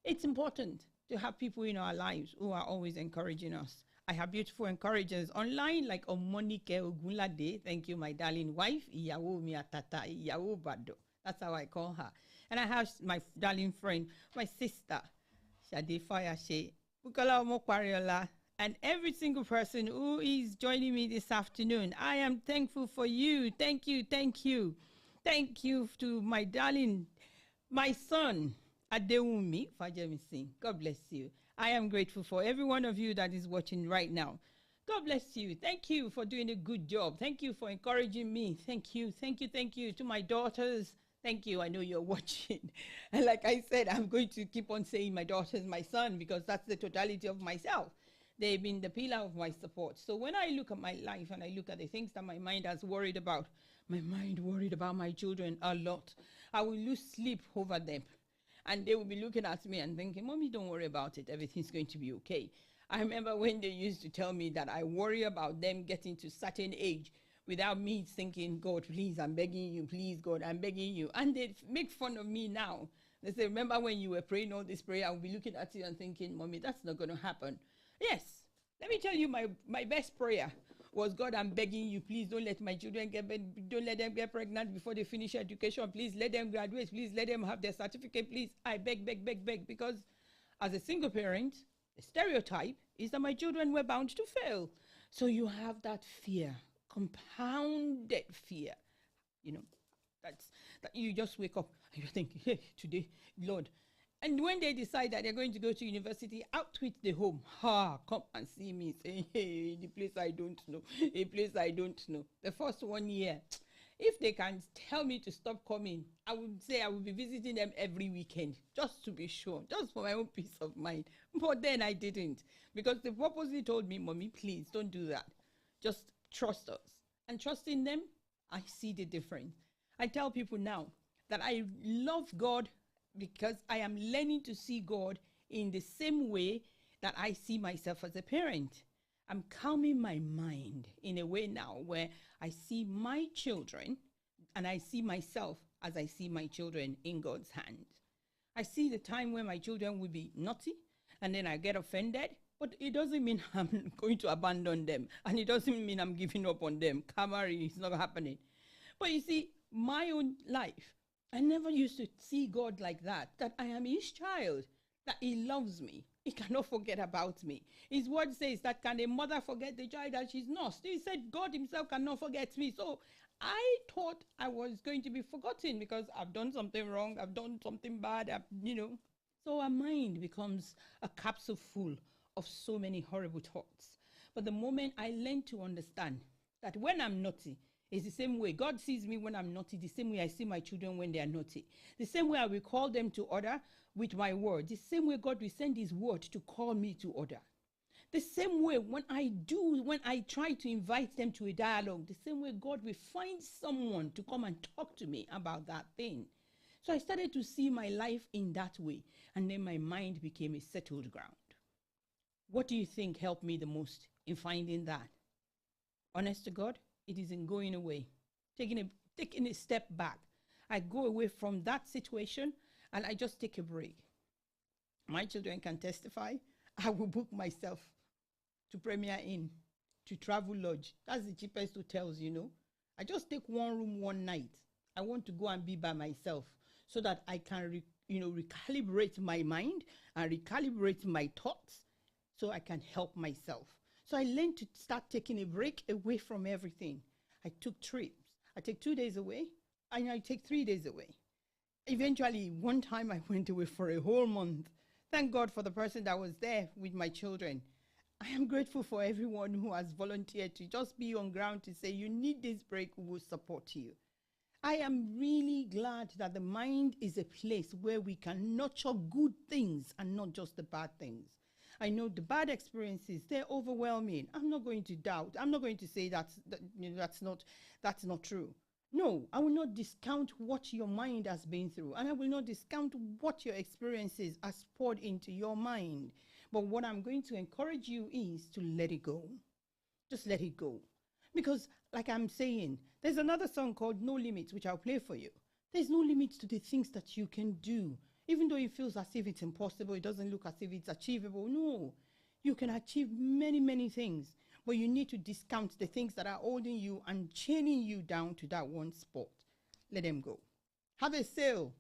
It's important to have people in our lives who are always encouraging us. I have beautiful encouragers online like Omonike Ogunlade. Thank you, my darling wife. Iyawo Miatata, Iyawo Bado. That's how I call her. And I have my darling friend, my sister, Shade Fayashe, Bukola Omokwariola, and every single person who is joining me this afternoon. I am thankful for you. Thank you, thank you. Thank you to my darling, my son, Adewumi Fajemisi. God bless you. I am grateful for every one of you that is watching right now. God bless you. Thank you for doing a good job. Thank you for encouraging me. Thank you, thank you, thank you to my daughters. Thank you. I know you're watching. And like I said, I'm going to keep on saying my daughters, my son, because that's the totality of myself. They've been the pillar of my support. So when I look at my life and I look at the things that my mind has worried about, my mind worried about my children a lot. I will lose sleep over them. And they will be looking at me and thinking, Mommy, don't worry about it. Everything's going to be okay. I remember when they used to tell me that I worry about them getting to a certain age without me thinking, God, please, I'm begging you, please, God, I'm begging you. And they make fun of me now. They say, remember when you were praying all this prayer, I'll be looking at you and thinking, Mommy, that's not going to happen. Yes, let me tell you, my best prayer was, God, I'm begging you, please don't let my children don't let them get pregnant before they finish education. Please let them graduate. Please let them have their certificate. Please, I beg, beg, beg, beg. Because as a single parent, the stereotype is that my children were bound to fail. So you have that fear, compounded fear, you know, that you just wake up and you think, hey, today, Lord. And when they decide that they're going to go to university, out with the home, come and see me, say, hey, the place I don't know, a place I don't know. The first 1 year, if they can tell me to stop coming, I would say I will be visiting them every weekend, just to be sure, just for my own peace of mind. But then I didn't, because they purposely told me, Mommy, please don't do that. Just trust us. And trusting them, I see the difference. I tell people now that I love God because I am learning to see God in the same way that I see myself as a parent. I'm calming my mind in a way now where I see my children and I see myself as I see my children in God's hands. I see the time when my children will be naughty and then I get offended, but it doesn't mean I'm going to abandon them, and it doesn't mean I'm giving up on them. Camari, it's not happening. But you see, my own life, I never used to see God like that I am his child, that he loves me. He cannot forget about me. His word says that, can a mother forget the child that she's nursed? He said God himself cannot forget me. So I thought I was going to be forgotten because I've done something wrong. I've done something bad, So our mind becomes a capsule full of so many horrible thoughts. But the moment I learn to understand that when I'm naughty, it's the same way God sees me when I'm naughty, the same way I see my children when they are naughty. The same way I will call them to order with my word. The same way God will send his word to call me to order. The same way when I try to invite them to a dialogue, the same way God will find someone to come and talk to me about that thing. So I started to see my life in that way, and then my mind became a settled ground. What do you think helped me the most in finding that? Honest to God, it is in going away, taking a step back. I go away from that situation and I just take a break. My children can testify. I will book myself to Premier Inn, to Travel Lodge. That's the cheapest hotels, I just take one room one night. I want to go and be by myself so that I can, recalibrate my mind and recalibrate my thoughts so I can help myself. So I learned to start taking a break away from everything. I took trips. I take 2 days away and I take 3 days away. Eventually, one time I went away for a whole month. Thank God for the person that was there with my children. I am grateful for everyone who has volunteered to just be on ground to say, you need this break, we will support you. I am really glad that the mind is a place where we can nurture good things and not just the bad things. I know the bad experiences, they're overwhelming. I'm not going to doubt. I'm not going to say that's not true. No, I will not discount what your mind has been through, and I will not discount what your experiences has poured into your mind. But what I'm going to encourage you is to let it go. Just let it go. Because like I'm saying, there's another song called No Limits, which I'll play for you. There's no limits to the things that you can do. Even though it feels as if it's impossible, it doesn't look as if it's achievable. No, you can achieve many, many things, but you need to discount the things that are holding you and chaining you down to that one spot. Let them go. Have a sale.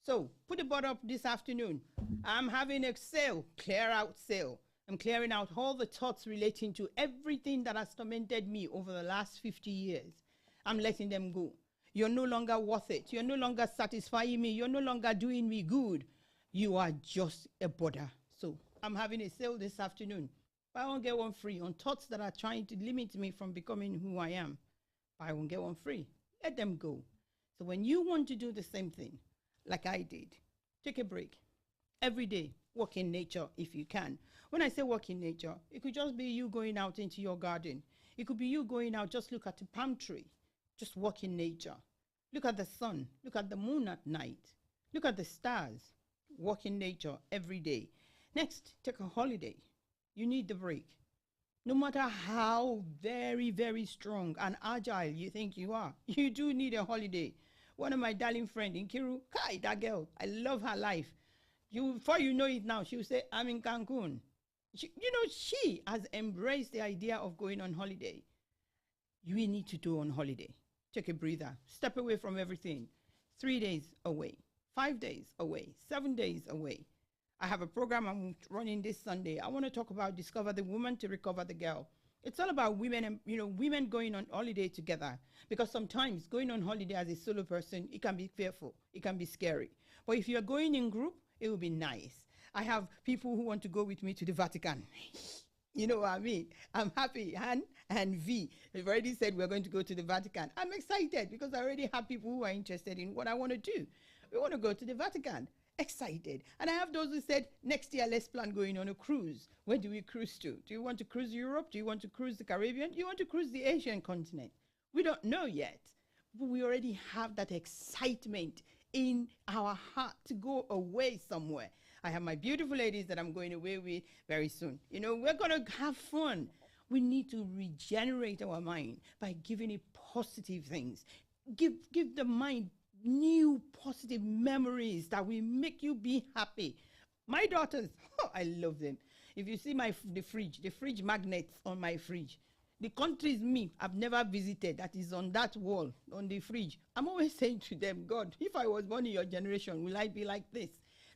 So put the board up this afternoon. I'm having a sale, clear out sale. I'm clearing out all the thoughts relating to everything that has tormented me over the last 50 years. I'm letting them go. You're no longer worth it. You're no longer satisfying me. You're no longer doing me good. You are just a bother. So I'm having a sale this afternoon. Buy one, get one free on thoughts that are trying to limit me from becoming who I am. Buy one, get one free. Let them go. So when you want to do the same thing, like I did, take a break. Every day, walk in nature if you can. When I say walk in nature, it could just be you going out into your garden. It could be you going out, just look at a palm tree. Just walk in nature. Look at the sun. Look at the moon at night. Look at the stars. Walk in nature every day. Next, take a holiday. You need the break. No matter how very, very strong and agile you think you are, you do need a holiday. One of my darling friends in Kiru, Kai, that girl, I love her life. Before you know it now, she will say, I'm in Cancun. She has embraced the idea of going on holiday. You need to go on holiday. Take a breather. Step away from everything. 3 days away. 5 days away. 7 days away. I have a program I'm running this Sunday. I want to talk about discover the woman to recover the girl. It's all about women and women going on holiday together. Because sometimes going on holiday as a solo person, it can be fearful. It can be scary. But if you're going in group, it will be nice. I have people who want to go with me to the Vatican. You know what I mean? I'm happy. Han and V have already said we're going to go to the Vatican. I'm excited because I already have people who are interested in what I want to do. We want to go to the Vatican. Excited. And I have those who said, next year, let's plan going on a cruise. Where do we cruise to? Do you want to cruise Europe? Do you want to cruise the Caribbean? Do you want to cruise the Asian continent? We don't know yet. But we already have that excitement in our heart to go away somewhere. I have my beautiful ladies that I'm going away with very soon. You know, we're going to have fun. We need to regenerate our mind by giving it positive things. Give the mind new positive memories that will make you be happy. My daughters, I love them. If you see the fridge magnets on my fridge, the countries I've never visited that is on that wall, on the fridge. I'm always saying to them, God, if I was born in your generation, will I be like this?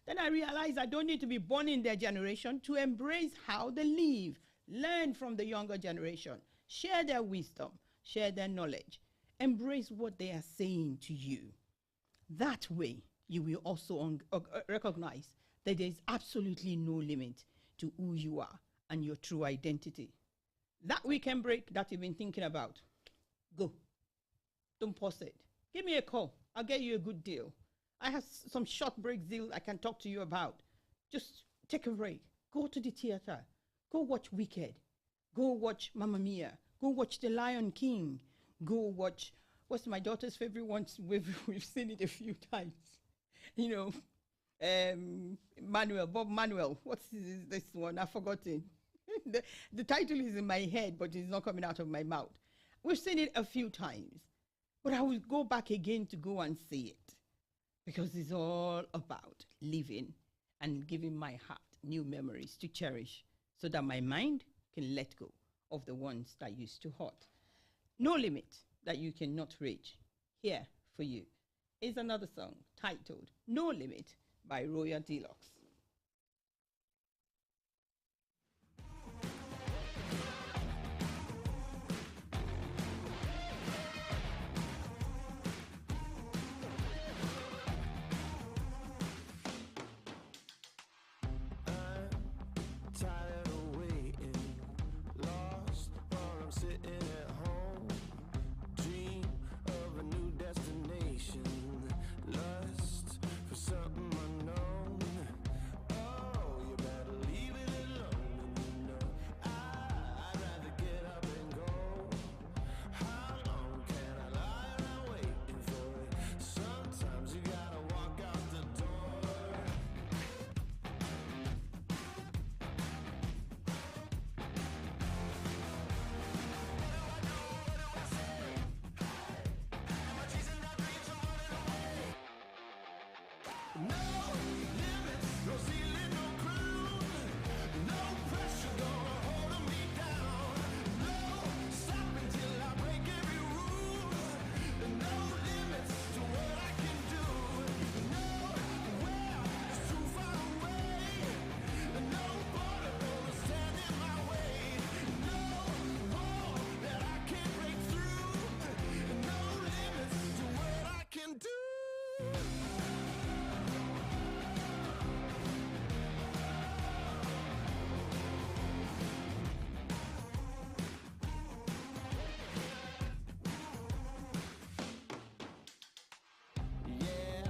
Then I realize I don't need to be born in their generation to embrace how they live. Learn from the younger generation. Share their wisdom. Share their knowledge. Embrace what they are saying to you. That way, you will also recognize that there is absolutely no limit to who you are and your true identity. That weekend break that you've been thinking about, go. Don't pause it. Give me a call. I'll get you a good deal. I have some short break deals I can talk to you about. Just take a break. Go to the theater. Go watch Wicked. Go watch Mamma Mia. Go watch The Lion King. Go watch, what's my daughter's favorite one? We've seen it a few times. You know, Bob Manuel. What's this one? I've forgotten. The title is in my head, but it's not coming out of my mouth. We've seen it a few times, but I will go back again to go and see it because it's all about living and giving my heart new memories to cherish so that my mind can let go of the ones that used to hurt. No limit that you cannot reach. Here for you is another song titled No Limit by Royal Deluxe. Tired of waiting, lost while I'm sitting at home. Dream of a new destination, lust for something unknown. Oh, you better leave it alone. And you know I'd rather get up and go. How long can I lie around waiting for it? Sometimes you gotta walk out the door. No limits, no ceiling, no ground. No pressure gonna hold me down. No stopping till I break every rule. No limits to what I can do. Nowhere is too far away. No border gonna stand in my way. No wall that I can't break through. No limits to what I can do. Yeah,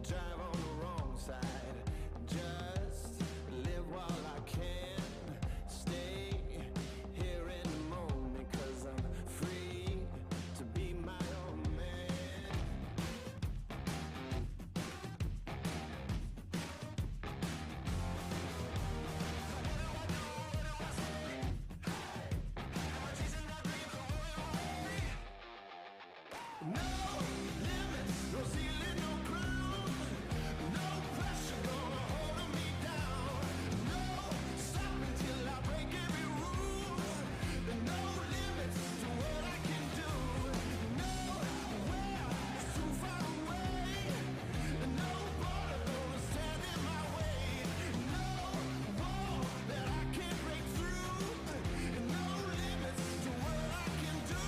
drive on the wrong side. Just live while I can. Stay here in the moment, 'cause I'm free to be my own man. No limits, no ceiling, no ground. No pressure gonna hold me down. No stopping till I break every rule. No limits to what I can do. Nowhere is too far away. No border gonna stand in my way. No wall that I can't break through. No limits to what I can do.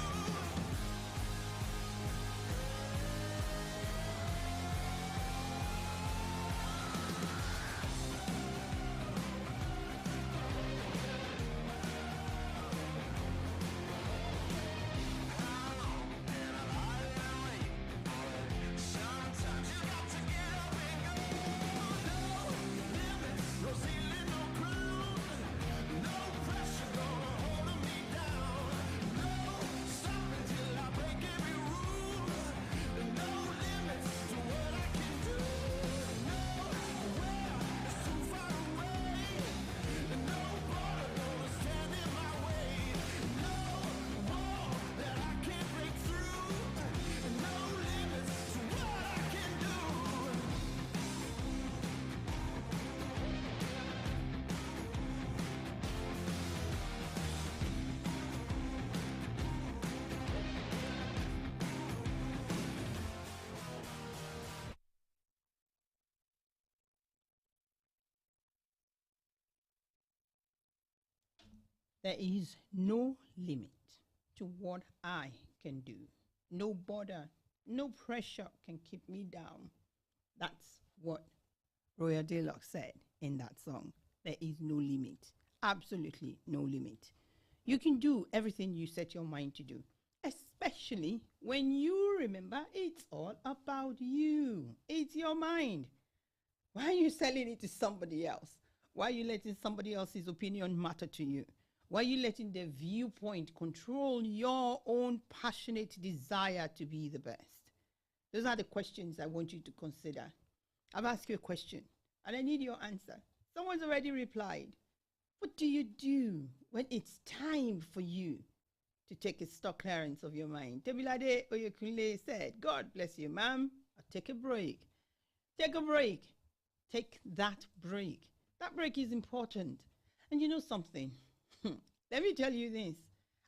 There is no limit to what I can do. No border, no pressure can keep me down. That's what Royal Deluxe said in that song. There is no limit. Absolutely no limit. You can do everything you set your mind to do, especially when you remember it's all about you. It's your mind. Why are you selling it to somebody else? Why are you letting somebody else's opinion matter to you? Why are you letting their viewpoint control your own passionate desire to be the best? Those are the questions I want you to consider. I've asked you a question, and I need your answer. Someone's already replied. What do you do when it's time for you to take a stock clearance of your mind? Tebilade Oyekunle said, God bless you, ma'am. I'll take a break. Take a break. Take that break. That break is important. And you know something? Let me tell you this.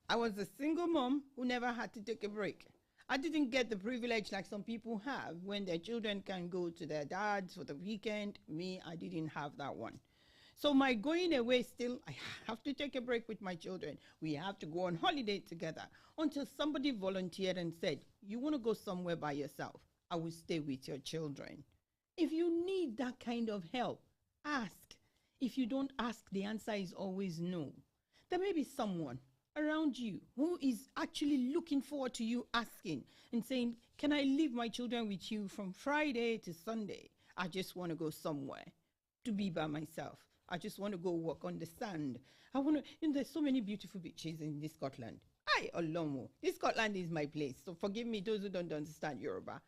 I was a single mom who never had to take a break. I didn't get the privilege like some people have when their children can go to their dads for the weekend. Me, I didn't have that one. So my going away still, I have to take a break with my children. We have to go on holiday together until somebody volunteered and said, you want to go somewhere by yourself? I will stay with your children. If you need that kind of help, ask. If you don't ask, the answer is always no. There may be someone around you who is actually looking forward to you asking and saying, can I leave my children with you from Friday to Sunday? I just want to go somewhere to be by myself. I just want to go walk on the sand. I want to, there's so many beautiful beaches in this Scotland. Olomo. This Scotland is my place. So forgive me, those who don't understand Yoruba.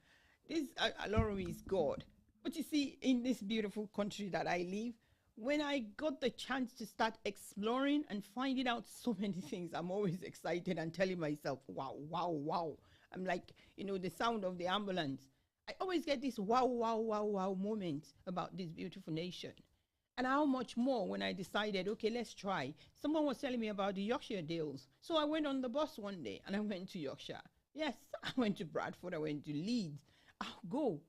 This Olomo is God. But you see, in this beautiful country that I live, when I got the chance to start exploring and finding out so many things, I'm always excited and telling myself, wow, wow, wow. I'm like, the sound of the ambulance. I always get this wow, wow, wow, wow moment about this beautiful nation. And how much more when I decided, okay, let's try. Someone was telling me about the Yorkshire Dales. So I went on the bus one day and I went to Yorkshire. Yes, I went to Bradford, I went to Leeds. I'll go.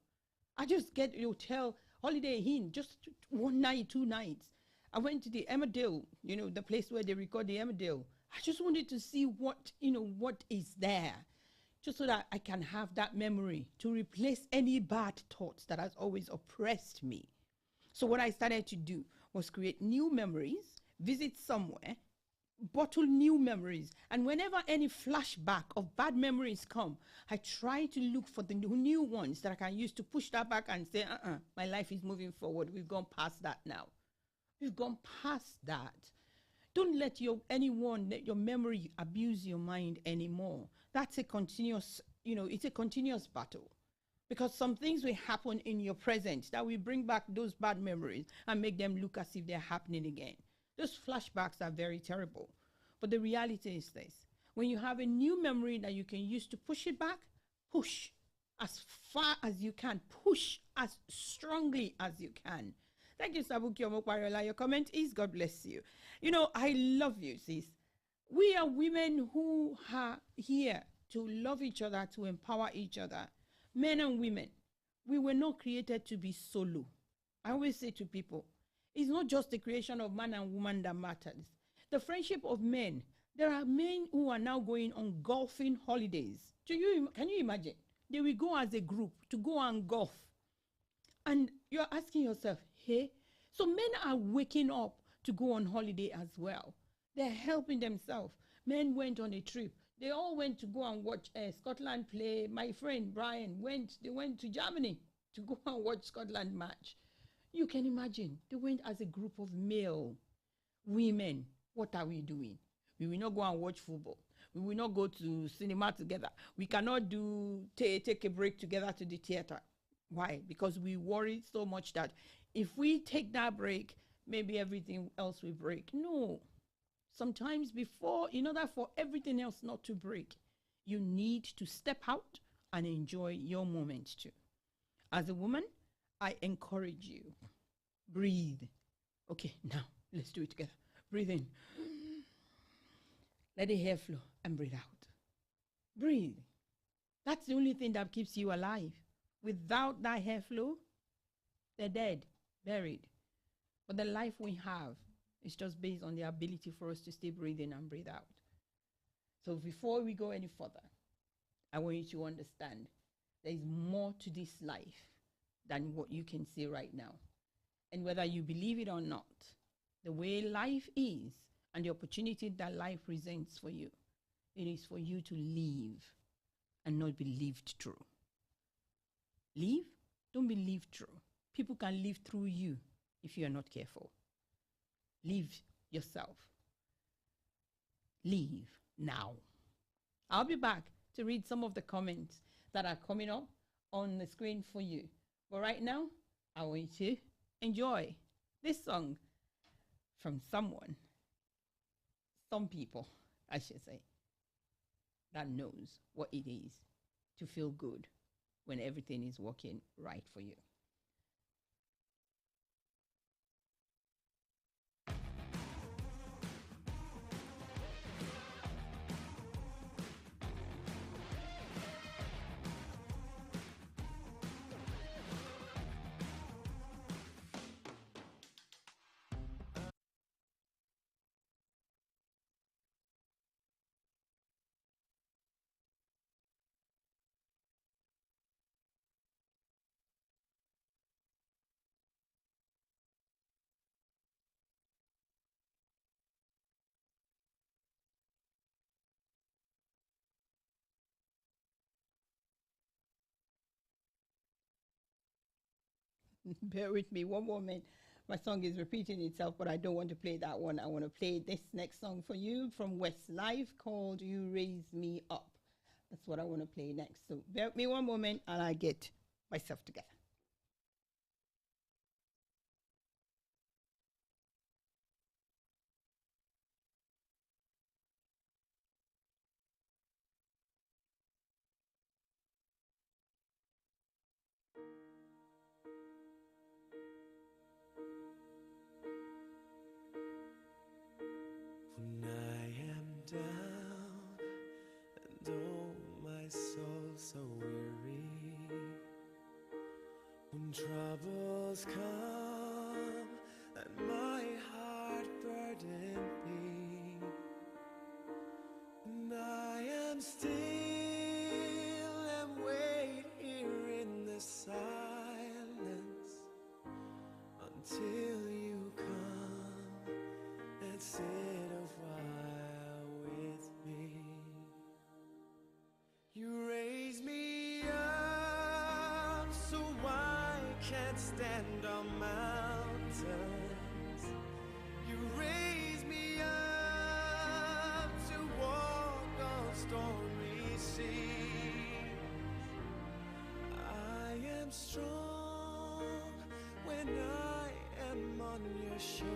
I just get a hotel, Holiday Inn, just 1 night, 2 nights. I went to the Emmerdale, the place where they record the Emmerdale. I just wanted to see what is there, just so that I can have that memory to replace any bad thoughts that has always oppressed me. So what I started to do was create new memories, visit somewhere, bottle new memories. And whenever any flashback of bad memories come, I try to look for the new ones that I can use to push that back and say, my life is moving forward. We've gone past that now. We've gone past that. Don't let your memory abuse your mind anymore. That's a continuous, it's a continuous battle. Because some things will happen in your present that will bring back those bad memories and make them look as if they're happening again. Those flashbacks are very terrible. But the reality is this. When you have a new memory that you can use to push it back, push as far as you can. Push as strongly as you can. Thank you, Sabuki Omokwariola. Your comment is, God bless you. I love you, sis. We are women who are here to love each other, to empower each other. Men and women, we were not created to be solo. I always say to people, it's not just the creation of man and woman that matters. The friendship of men. There are men who are now going on golfing holidays. Can you imagine? They will go as a group to go and golf. And you're asking yourself, hey, so men are waking up to go on holiday as well. They're helping themselves. Men went on a trip. They all went to go and watch Scotland play. My friend Brian they went to Germany to go and watch Scotland match. You can imagine, they went as a group of male women. What are we doing? We will not go and watch football. We will not go to cinema together. We cannot take a break together to the theater. Why? Because we worry so much that if we take that break, maybe everything else will break. No. Sometimes in order for everything else not to break, you need to step out and enjoy your moment too. As a woman, I encourage you. Breathe. Okay, now let's do it together. Breathe in. Let the air flow and breathe out. Breathe. That's the only thing that keeps you alive. Without that air flow, they're dead, buried. But the life we have It's just based on the ability for us to stay breathing and breathe out. So before we go any further, I want you to understand there is more to this life than what you can see right now. And whether you believe it or not, the way life is and the opportunity that life presents for you, it is for you to live and not be lived through. Live, don't be lived through. People can live through you if you are not careful. Live yourself. Live now. I'll be back to read some of the comments that are coming up on the screen for you. But right now, I want you to enjoy this song from someone, some people, I should say, that knows what it is to feel good when everything is working right for you. Bear with me one moment. My song is repeating itself, but I don't want to play that one. I want to play this next song for you from Westlife called You Raise Me Up. That's what I want to play next. So bear with me one moment and I get myself together. When I am down and oh my soul so weary, when troubles come and my heart burden me, and I am still and wait here in the silence until you come and sit a while with me. You raise me up so I can't stand on mountains. You raise me up to walk on stormy seas. I am strong when I am on your shoulders.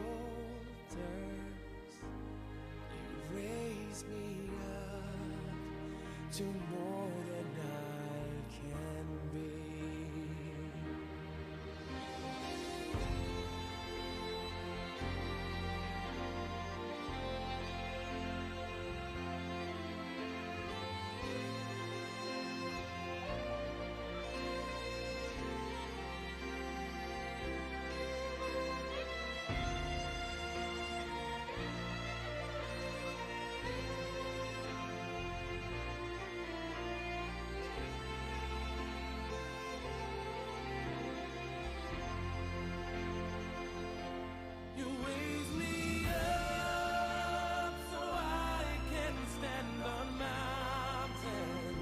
You raise me up to more than I can be. You raise me up so I can stand on mountains.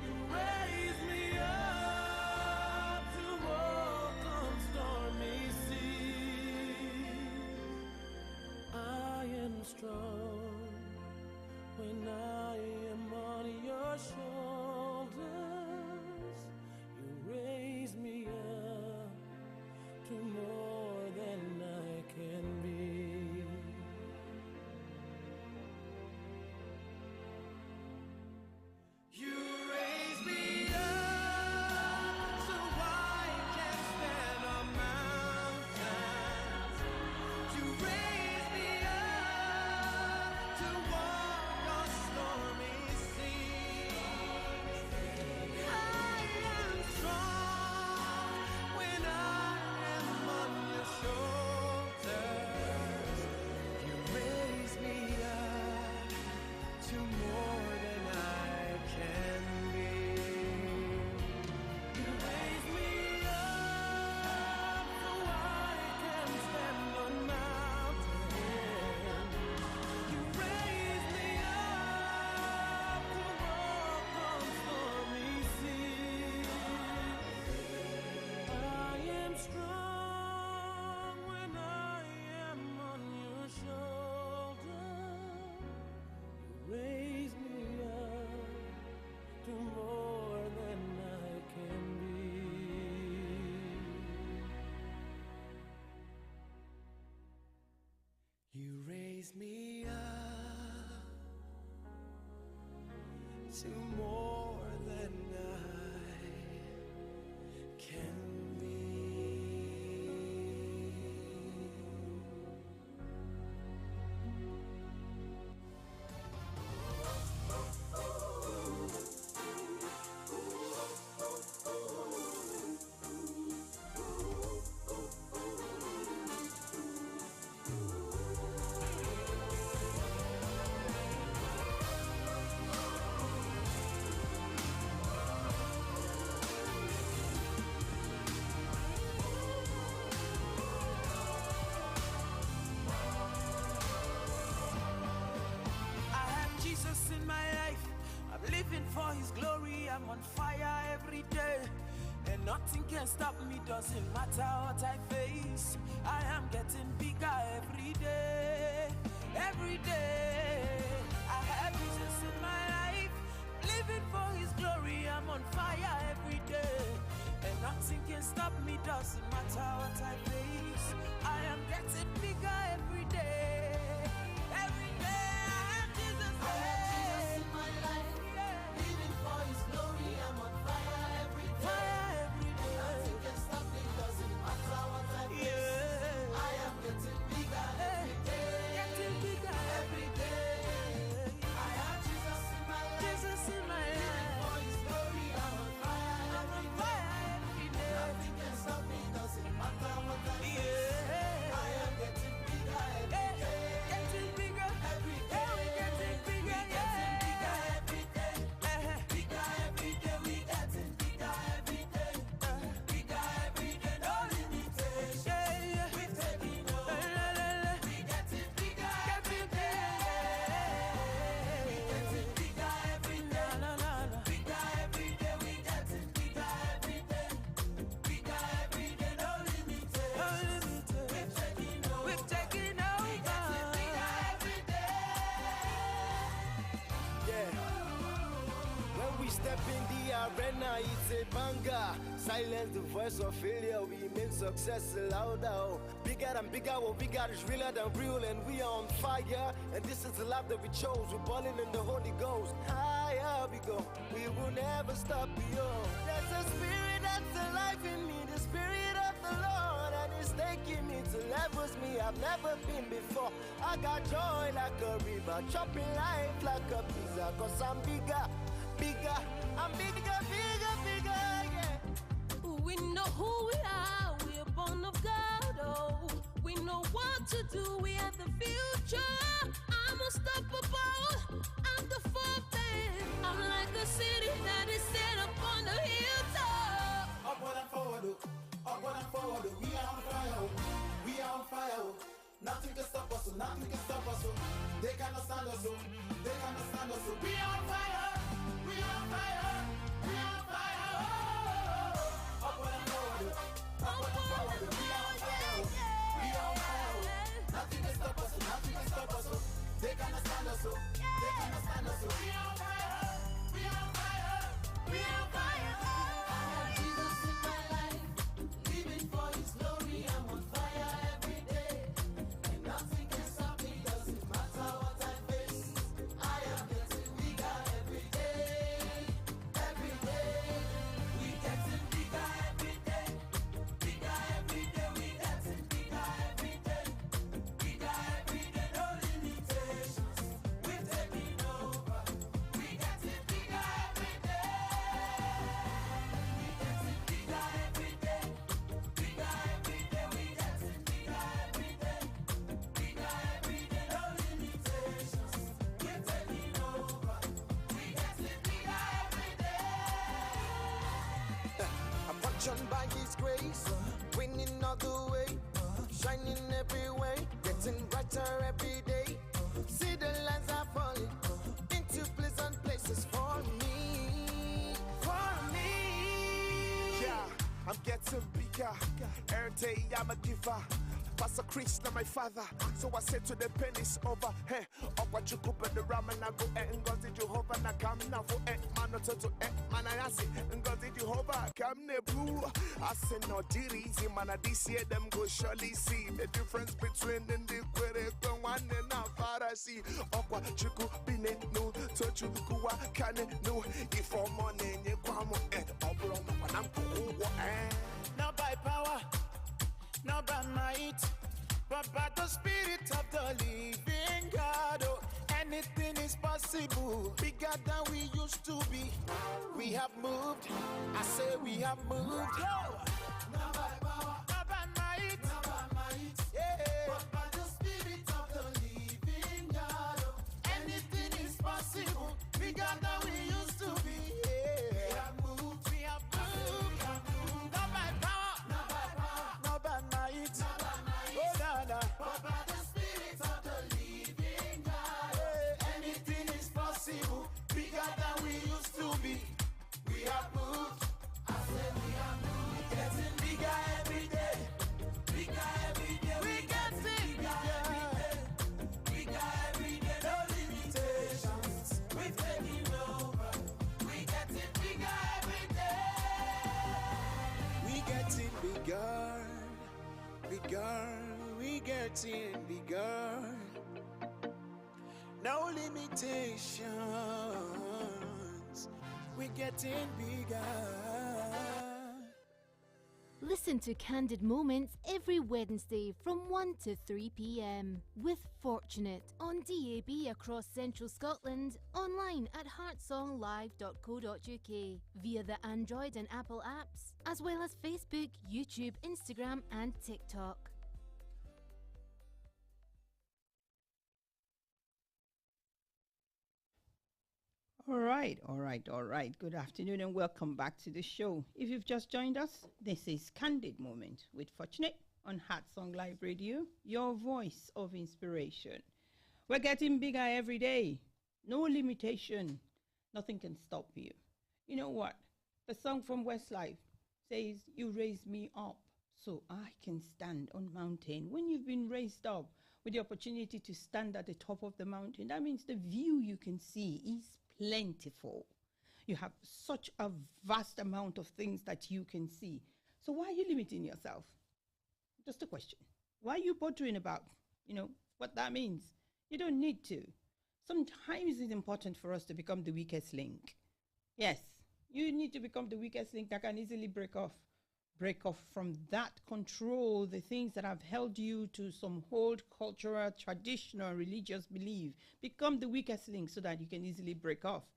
You raise me up to walk on stormy seas. I am strong when I am on your shoulders. You raise me up to more than I can be. You raise me up so I can stand on mountains. You raise me up fire every day, and nothing can stop me. Doesn't matter what I face. I am getting bigger every day, every day. I have Jesus in my life, living for His glory. I'm on fire every day, and nothing can stop me. Doesn't matter what I face. I am getting bigger every day, every day. I have Jesus in my life, living for His glory. I'm on fire every day. Nothing can stop me. Doesn't matter what I face. I am getting bigger every day, getting bigger every day. I have Jesus in my life, Jesus in my life, living for His glory. I'm on fire every day. Nothing can stop me. Doesn't matter what I face. I am getting bigger every day, getting bigger every day. We getting bigger, getting bigger every day, bigger every day. We getting bigger every day, bigger every day. No limitation. We taking over. We getting bigger every day. We getting bigger every day, bigger every day. We getting bigger every day, bigger every day. No limitation. We're taking over. We're taking over. We getting bigger every day. Yeah. When we step in the arena, it's a banger. Silence the voice of failure, we make success louder. Oh. Bigger than bigger, what we got is realer than real, and we are on fire. And this is the life that we chose. We're balling in the Holy Ghost. Higher we go, we will never stop. Yo. There's a spirit that's alive in me, the spirit of the Lord, and it's taking me to levels me I've never been before. I got joy like a river, chopping life like a pizza. Cause I'm bigger, bigger, I'm bigger, bigger, bigger, yeah. We know who we are, we're born of God, oh. We know what to do, we have the future. I'm unstoppable, I'm the fountain. I'm like a city that is set up on the hilltop. Upward and forward, upward and forward. We are on fire, we are on fire. Nothing can stop us, nothing can stop us. They cannot stand us, they cannot stand us. We are on fire, we are on fire, we are on fire. Upward and forward, upward and forward. We are on fire, we are on fire. Nothing can stop us, nothing can stop us. They cannot stand us, they cannot stand us. We are on fire, we are on fire, we are on fire. I have Jesus in my life, living for His glory. I'm on fire every day, and nothing can stop me. Doesn't matter what I face. I am getting bigger every day, every day. We getting bigger every day, bigger every day. We getting bigger every day, bigger every day. No limitations. We're taking over. We getting bigger every day. We getting bigger every day, bigger every day. We getting bigger every day, bigger every day. No limitations. We're taking over. We getting bigger every day. I'm watching by His grace, winning all the way, shining every way, getting brighter every day. See the lines are falling into pleasant places for me, for me. Yeah, I'm getting bigger. Every day I'm a giver. Pastor Chris, now my father. So I said to the pen is over. Hey, up what you cook at the ram and I go and God did Jehovah and I come now for man not to man I say and God did Jehovah come ne blue. I said no easy man this year them go surely see the difference between the query one and a Pharisee. Up what you could be no touch you go can no if for money you come and up when I'm cool. Not by power, not by might, but by the Spirit of the living God. Oh, anything is possible, bigger than we used to be. We have moved, I say we have moved. Not by power, not by might, not by might, yeah, but by the Spirit of the living God. Oh, anything is possible, bigger than we used to be. Yeah. We have moved, we have moved, we have moved. Not by power, not by power, not by might, not by might, oh no, no, but by the Spirit of the living God. Yeah. Anything is possible, bigger than we used to be. We have Bigger, we getting bigger. No limitations. We getting bigger. Listen to Candid Moments every Wednesday from 1 to 3 p.m. with Fortunate on DAB across Central Scotland, online at heartsonglive.co.uk, via the Android and Apple apps, as well as Facebook, YouTube, Instagram and TikTok. All right. Good afternoon and welcome back to the show. If you've just joined us, this is Candid Moment with Fortunate on Heart Song Live Radio, your voice of inspiration. We're getting bigger every day. No limitation. Nothing can stop you. You know what? The song from Westlife says, "You raise me up so I can stand on mountain." When you've been raised up with the opportunity to stand at the top of the mountain, that means the view you can see is plentiful. You have such a vast amount of things that you can see. So why are you limiting yourself? Just a question. Why are you bothering about, what that means? You don't need to. Sometimes it's important for us to become the weakest link. Yes, you need to become the weakest link that can easily break off from that control, the things that have held you to some old cultural, traditional, religious belief. Become the weakest link so that you can easily break off.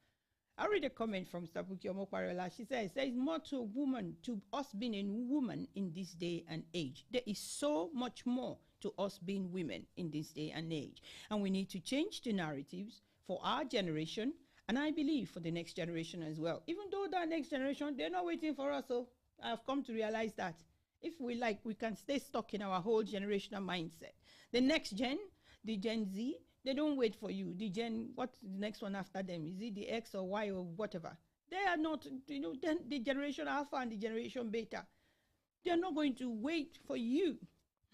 I read a comment from Stabuki Omokwarola. She says, there is more to a woman, to us being a woman in this day and age. There is so much more to us being women in this day and age. And we need to change the narratives for our generation, and I believe for the next generation as well. Even though that next generation, they're not waiting for us, so I've come to realize that if we like, we can stay stuck in our whole generational mindset. The next gen, the Gen Z, they don't wait for you. The Gen, what's the next one after them? Is it the X or Y or whatever? They are not, then the generation Alpha and the generation Beta, they're not going to wait for you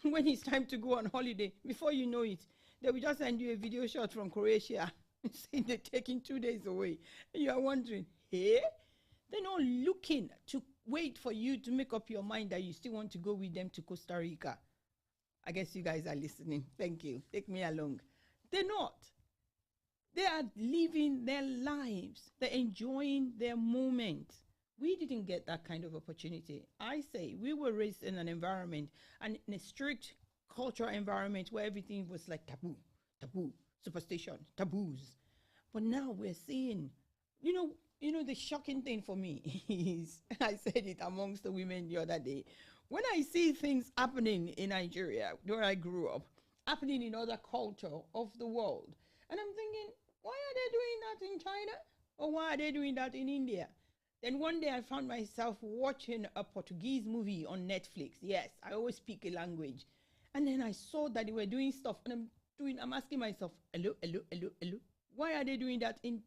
when it's time to go on holiday. Before you know it, they will just send you a video shot from Croatia saying they're taking 2 days away. And you are wondering, hey? They're not looking to wait for you to make up your mind that you still want to go with them to Costa Rica. I guess you guys are listening. Thank you. Take me along. They're not. They are living their lives. They're enjoying their moment. We didn't get that kind of opportunity. I say we were raised in an environment, and in a strict cultural environment where everything was like taboo, superstition, taboos. But now we're seeing, the shocking thing for me is, I said it amongst the women the other day, when I see things happening in Nigeria, where I grew up, happening in other culture of the world, and I'm thinking, why are they doing that in China? Or why are they doing that in India? Then one day I found myself watching a Portuguese movie on Netflix. Yes, I always speak a language. And then I saw that they were doing stuff, and I'm asking myself, hello. Why are they doing that in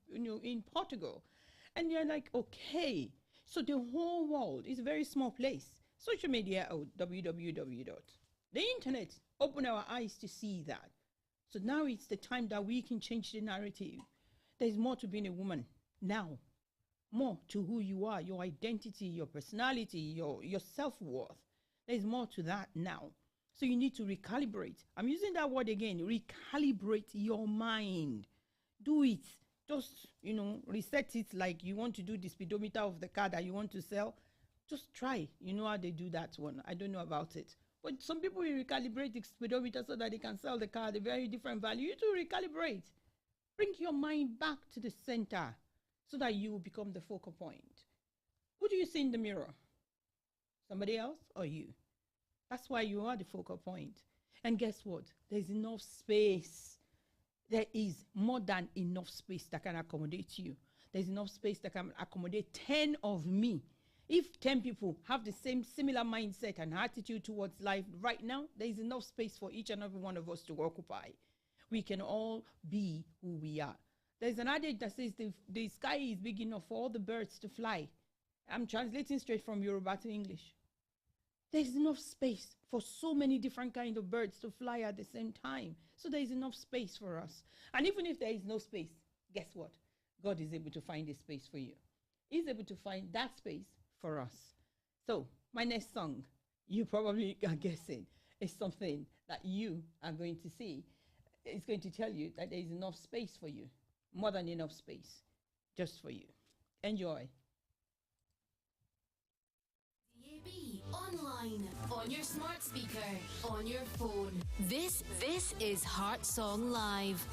Portugal? And you're like, okay, so the whole world is a very small place. Social media, www. The internet opened our eyes to see that. So now it's the time that we can change the narrative. There's more to being a woman now. More to who you are, your identity, your personality, your self-worth. There's more to that now. So you need to recalibrate. I'm using that word again, recalibrate your mind. Do it. Just, reset it like you want to do the speedometer of the car that you want to sell. Just try. You know how they do that one. I don't know about it. But some people will recalibrate the speedometer so that they can sell the car at a very different value. You to recalibrate. Bring your mind back to the center so that you will become the focal point. Who do you see in the mirror? Somebody else or you? That's why you are the focal point. And guess what? There's enough space. There is more than enough space that can accommodate you. There's enough space that can accommodate 10 of me. If 10 people have the same similar mindset and attitude towards life right now, there is enough space for each and every one of us to occupy. We can all be who we are. There's an adage that says the sky is big enough for all the birds to fly. I'm translating straight from Yoruba to English. There's enough space for so many different kinds of birds to fly at the same time. So there is enough space for us. And even if there is no space, guess what? God is able to find a space for you. He's able to find that space for us. So my next song, you probably are guessing, is something that you are going to see. It's going to tell you that there is enough space for you, more than enough space just for you. Enjoy. DAB online, on your smart speaker, on your phone. This is Heart Song Live.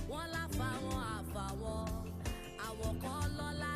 Wọ́n láfa wọn àfàwọ́, àwọn kan lọ́lá.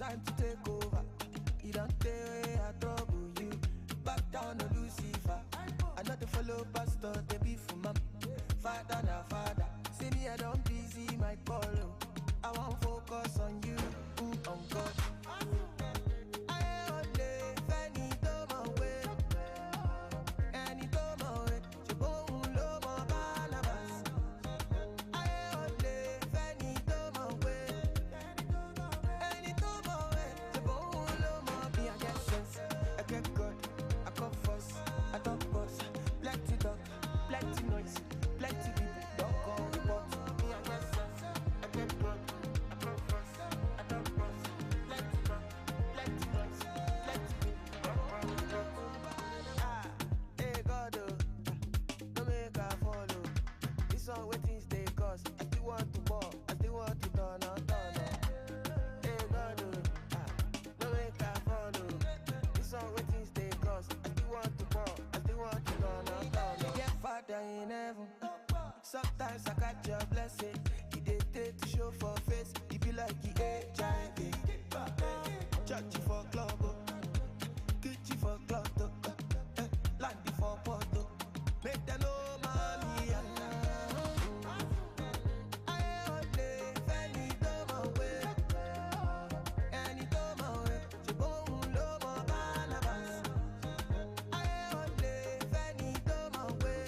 time to take over. You don't take I trouble you. Back down to Lucifer. I not to follow pastor, they be for mom. Father na father. See me, I don't busy my follow. I won't focus on you, on God. Sometimes I got your blessing. He did take to show for face. He be like he HIV. Churchy for club, kitchen for club, landy for photo. Make them know mommy. I only any time away. Any time away. Je bon lo mo banabas. I only any time away.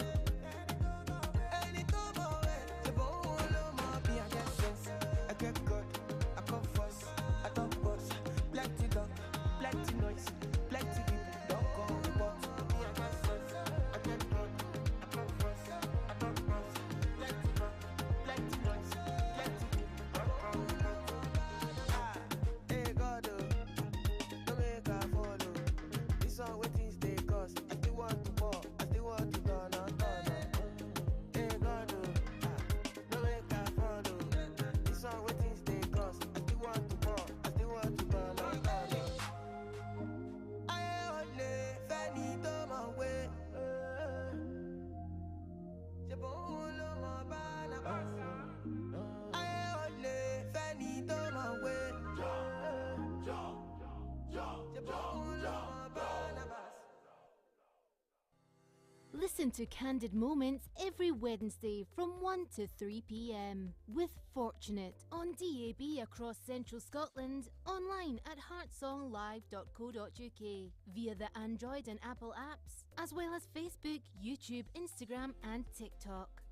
Listen to Candid Moments every Wednesday from 1 to 3 p.m. with Fortunate on DAB across Central Scotland, online at heartsonglive.co.uk, via the Android and Apple apps, as well as Facebook, YouTube, Instagram and TikTok.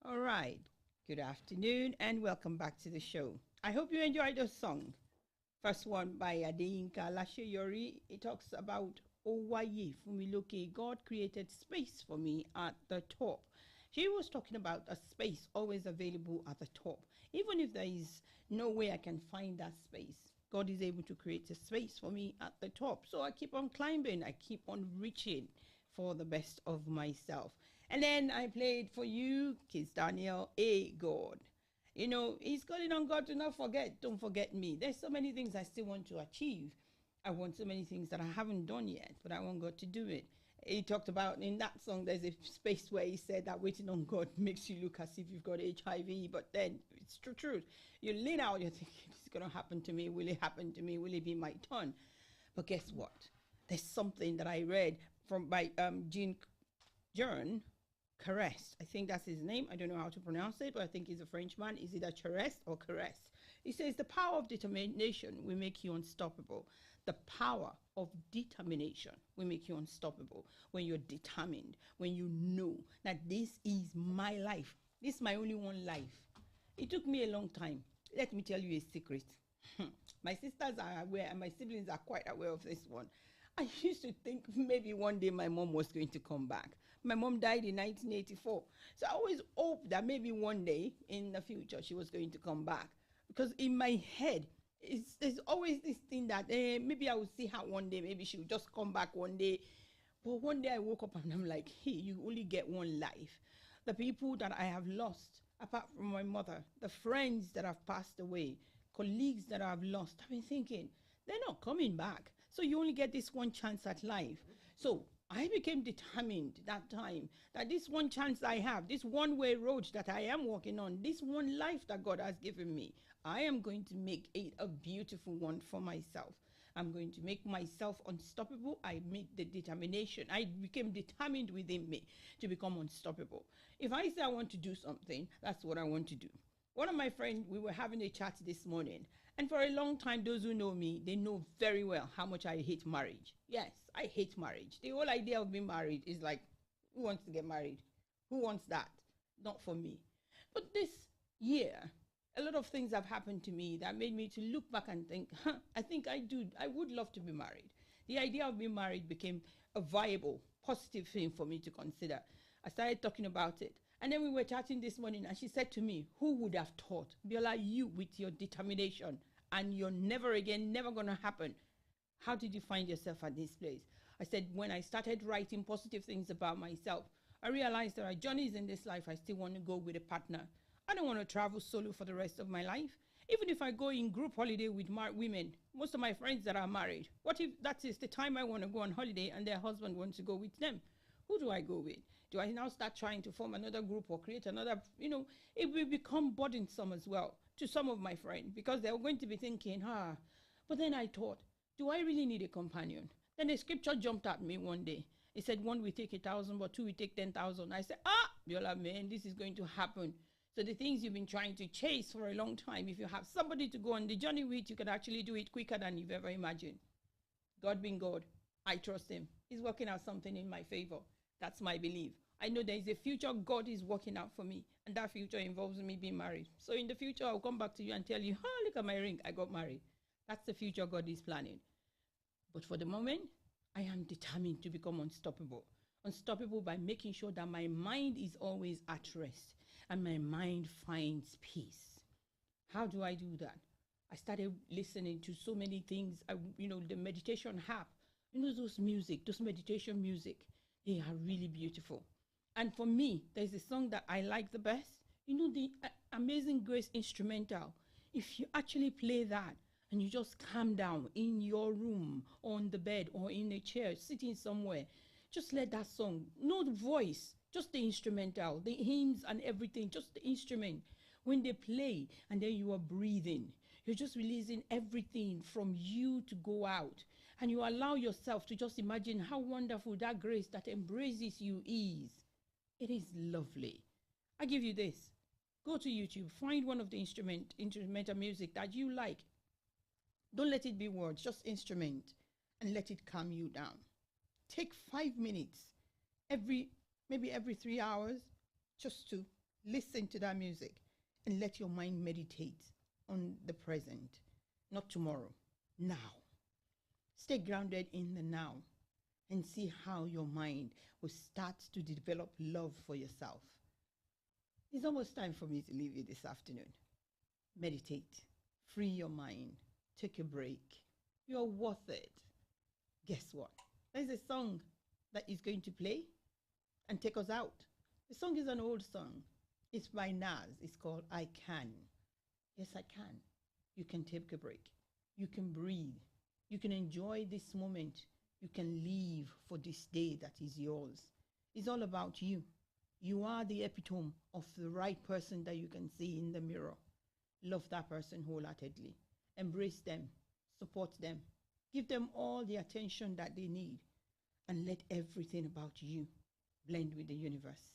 All right. Good afternoon and welcome back to the show. I hope you enjoyed the song. First one by Adeyinka Laseyori. It talks about Owaye Fumiloke. God created space for me at the top. She was talking about a space always available at the top. Even if there is no way I can find that space, God is able to create a space for me at the top. So I keep on climbing. I keep on reaching for the best of myself. And then I played for you, Kids Daniel, A God. You know, he's calling on God to not forget. Don't forget me. There's so many things I still want to achieve. I want so many things that I haven't done yet, but I want God to do it. He talked about in that song, there's a space where he said that waiting on God makes you look as if you've got HIV, but then it's the truth. You lean out, you're thinking, it's going to happen to me. Will it happen to me? Will it be my turn? But guess what? There's something that I read from by Jean Caresse. I think that's his name. I don't know how to pronounce it, but I think he's a Frenchman. Is it a Caresse or Caresse? He says the power of determination will make you unstoppable. The power of determination will make you unstoppable. When you're determined, when you know that this is my life. This is my only one life. It took me a long time. Let me tell you a secret. My sisters are aware and my siblings are quite aware of this one. I used to think maybe one day my mom was going to come back. My mom died in 1984. So I always hoped that maybe one day in the future she was going to come back. Because in my head, there's always this thing that maybe I will see her one day. Maybe she will just come back one day. But one day I woke up and I'm like, hey, you only get one life. The people that I have lost, apart from my mother, the friends that have passed away, colleagues that I've lost, I've been thinking, they're not coming back. So you only get this one chance at life. So I became determined that time that this one chance I have, this one-way road that I am walking on, this one life that God has given me, I am going to make it a beautiful one for myself. I'm going to make myself unstoppable. I made the determination. I became determined within me to become unstoppable. If I say I want to do something, that's what I want to do. One of my friends, we were having a chat this morning, and for a long time, those who know me, they know very well how much I hate marriage. Yes, I hate marriage. The whole idea of being married is like, who wants to get married? Who wants that? Not for me. But this year, a lot of things have happened to me that made me to look back and think, I think I would love to be married. The idea of being married became a viable, positive thing for me to consider. I started talking about it. And then we were chatting this morning, and she said to me, who would have thought, Biola, you with your determination, and you're never again, never going to happen. How did you find yourself at this place? I said, when I started writing positive things about myself, I realized there are journeys in this life I still want to go with a partner. I don't want to travel solo for the rest of my life. Even if I go in group holiday with women, most of my friends that are married, what if that is the time I want to go on holiday and their husband wants to go with them? Who do I go with? Do I now start trying to form another group or create another, it will become burdensome as well to some of my friends because they're going to be thinking, but then I thought, do I really need a companion? Then the scripture jumped at me one day. It said, one will take 1,000, but two will take 10,000. I said, Biola, man, this is going to happen. So the things you've been trying to chase for a long time, if you have somebody to go on the journey with, you can actually do it quicker than you've ever imagined. God being God, I trust him. He's working out something in my favor. That's my belief. I know there is a future God is working out for me, and that future involves me being married. So in the future, I'll come back to you and tell you, look at my ring, I got married. That's the future God is planning. But for the moment, I am determined to become unstoppable. Unstoppable by making sure that my mind is always at rest and my mind finds peace. How do I do that? I started listening to so many things. The meditation app, those meditation music, they are really beautiful. And for me, there's a song that I like the best. The Amazing Grace instrumental. If you actually play that and you just calm down in your room, on the bed, or in a chair, sitting somewhere, just let that song, no voice, just the instrumental, the hymns and everything, just the instrument. When they play and then you are breathing, you're just releasing everything from you to go out. And you allow yourself to just imagine how wonderful that grace that embraces you is. It is lovely. I give you this. Go to YouTube, find one of the instrumental music that you like. Don't let it be words, just instrument, and let it calm you down. Take 5 minutes, maybe every 3 hours, just to listen to that music and let your mind meditate on the present, not tomorrow, now. Stay grounded in the now and see how your mind will start to develop love for yourself. It's almost time for me to leave you this afternoon. Meditate, free your mind, take a break. You're worth it. Guess what? There's a song that is going to play and take us out. The song is an old song. It's by Nas. It's called I Can. Yes, I can. You can take a break. You can breathe. You can enjoy this moment. You can live for this day that is yours. It's all about you. You are the epitome of the right person that you can see in the mirror. Love that person wholeheartedly. Embrace them. Support them. Give them all the attention that they need. And let everything about you blend with the universe.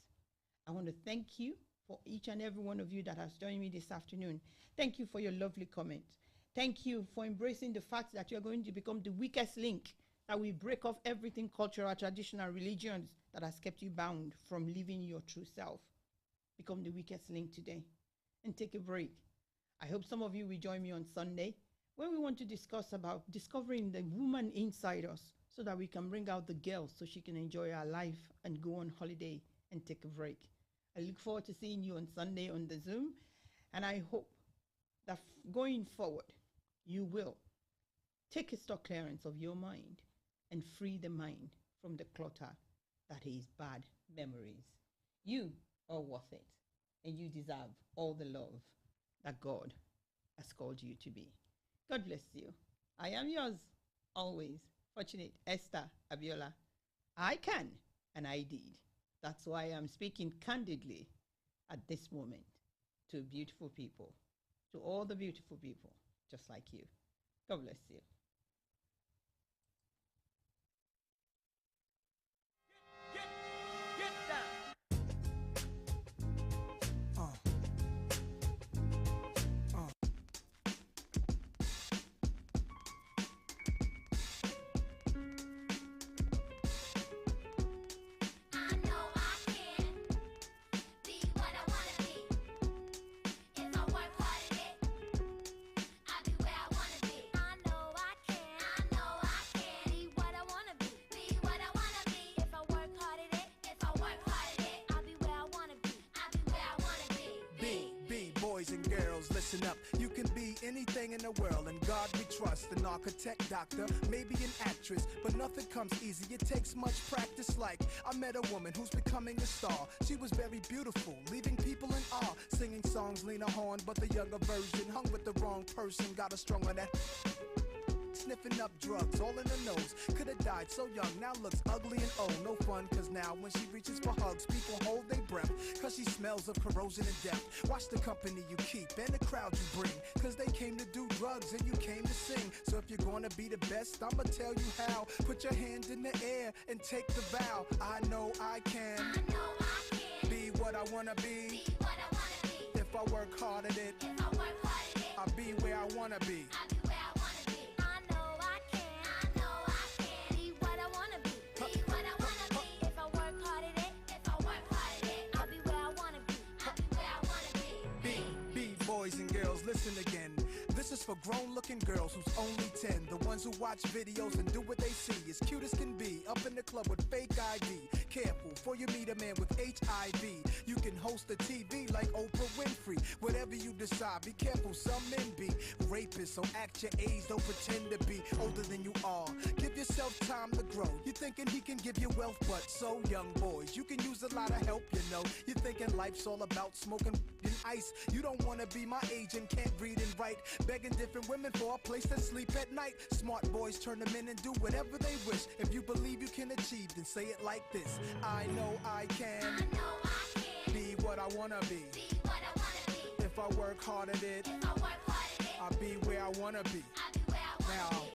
I want to thank you for each and every one of you that has joined me this afternoon. Thank you for your lovely comments. Thank you for embracing the fact that you're going to become the weakest link that will break off everything cultural, traditional, religions that has kept you bound from living your true self. Become the weakest link today and take a break. I hope some of you will join me on Sunday when we want to discuss about discovering the woman inside us so that we can bring out the girl so she can enjoy her life and go on holiday and take a break. I look forward to seeing you on Sunday on the Zoom, and I hope that going forward, you will take a stock clearance of your mind and free the mind from the clutter that is bad memories. You are worth it, and you deserve all the love that God has called you to be. God bless you. I am yours, always, Fortunate Esther Abiola. I can, and I did. That's why I'm speaking candidly at this moment to beautiful people, to all the beautiful people, just like you. God bless you. Get down. I know I can be what I wanna be. If I work hard at it, I'll be where I wanna be. I know I can be what I wanna be. Be what I wanna be. If I work hard at it, I'll be where I wanna be. I'll be where I wanna be. Boys and girls, listen up. You can be anything in the world, and God we trust. An architect, doctor, maybe an actress, but nothing comes easy. It takes much practice. Like I met a woman who's becoming a star. She was very beautiful, leaving people in awe. Singing songs, Lena Horne, but the younger version hung with the wrong person. Got her strung on that. Sniffing up drugs, all in her nose. Could've died so young, now looks ugly and old. No fun, cause now when she reaches for hugs, people hold their breath, cause she smells of corrosion and death. Watch the company you keep and the crowd you bring, cause they came to do drugs and you came to sing. So if you're gonna be the best, I'ma tell you how. Put your hand in the air and take the vow. I know I can be what I wanna be. If I work hard at it, I'll be where I wanna be. Boys and girls, listen again. This is for grown-looking girls who's only 10. The ones who watch videos and do what they see. As cute as can be, up in the club with fake ID. Careful, before you meet a man with HIV. You can host a TV like Oprah Winfrey. Whatever you decide, be careful, some men be rapists. So act your age, don't pretend to be older than you are. Give yourself time to grow. You thinking he can give you wealth, but so young boys, you can use a lot of help, you know. You thinking life's all about smoking and ice. You don't wanna be my age and can't read and write. Begging different women for a place to sleep at night. Smart boys turn them in and do whatever they wish. If you believe you can achieve, then say it like this. I know I can be what I wanna be. If I work hard at it, I'll be where I wanna be. Now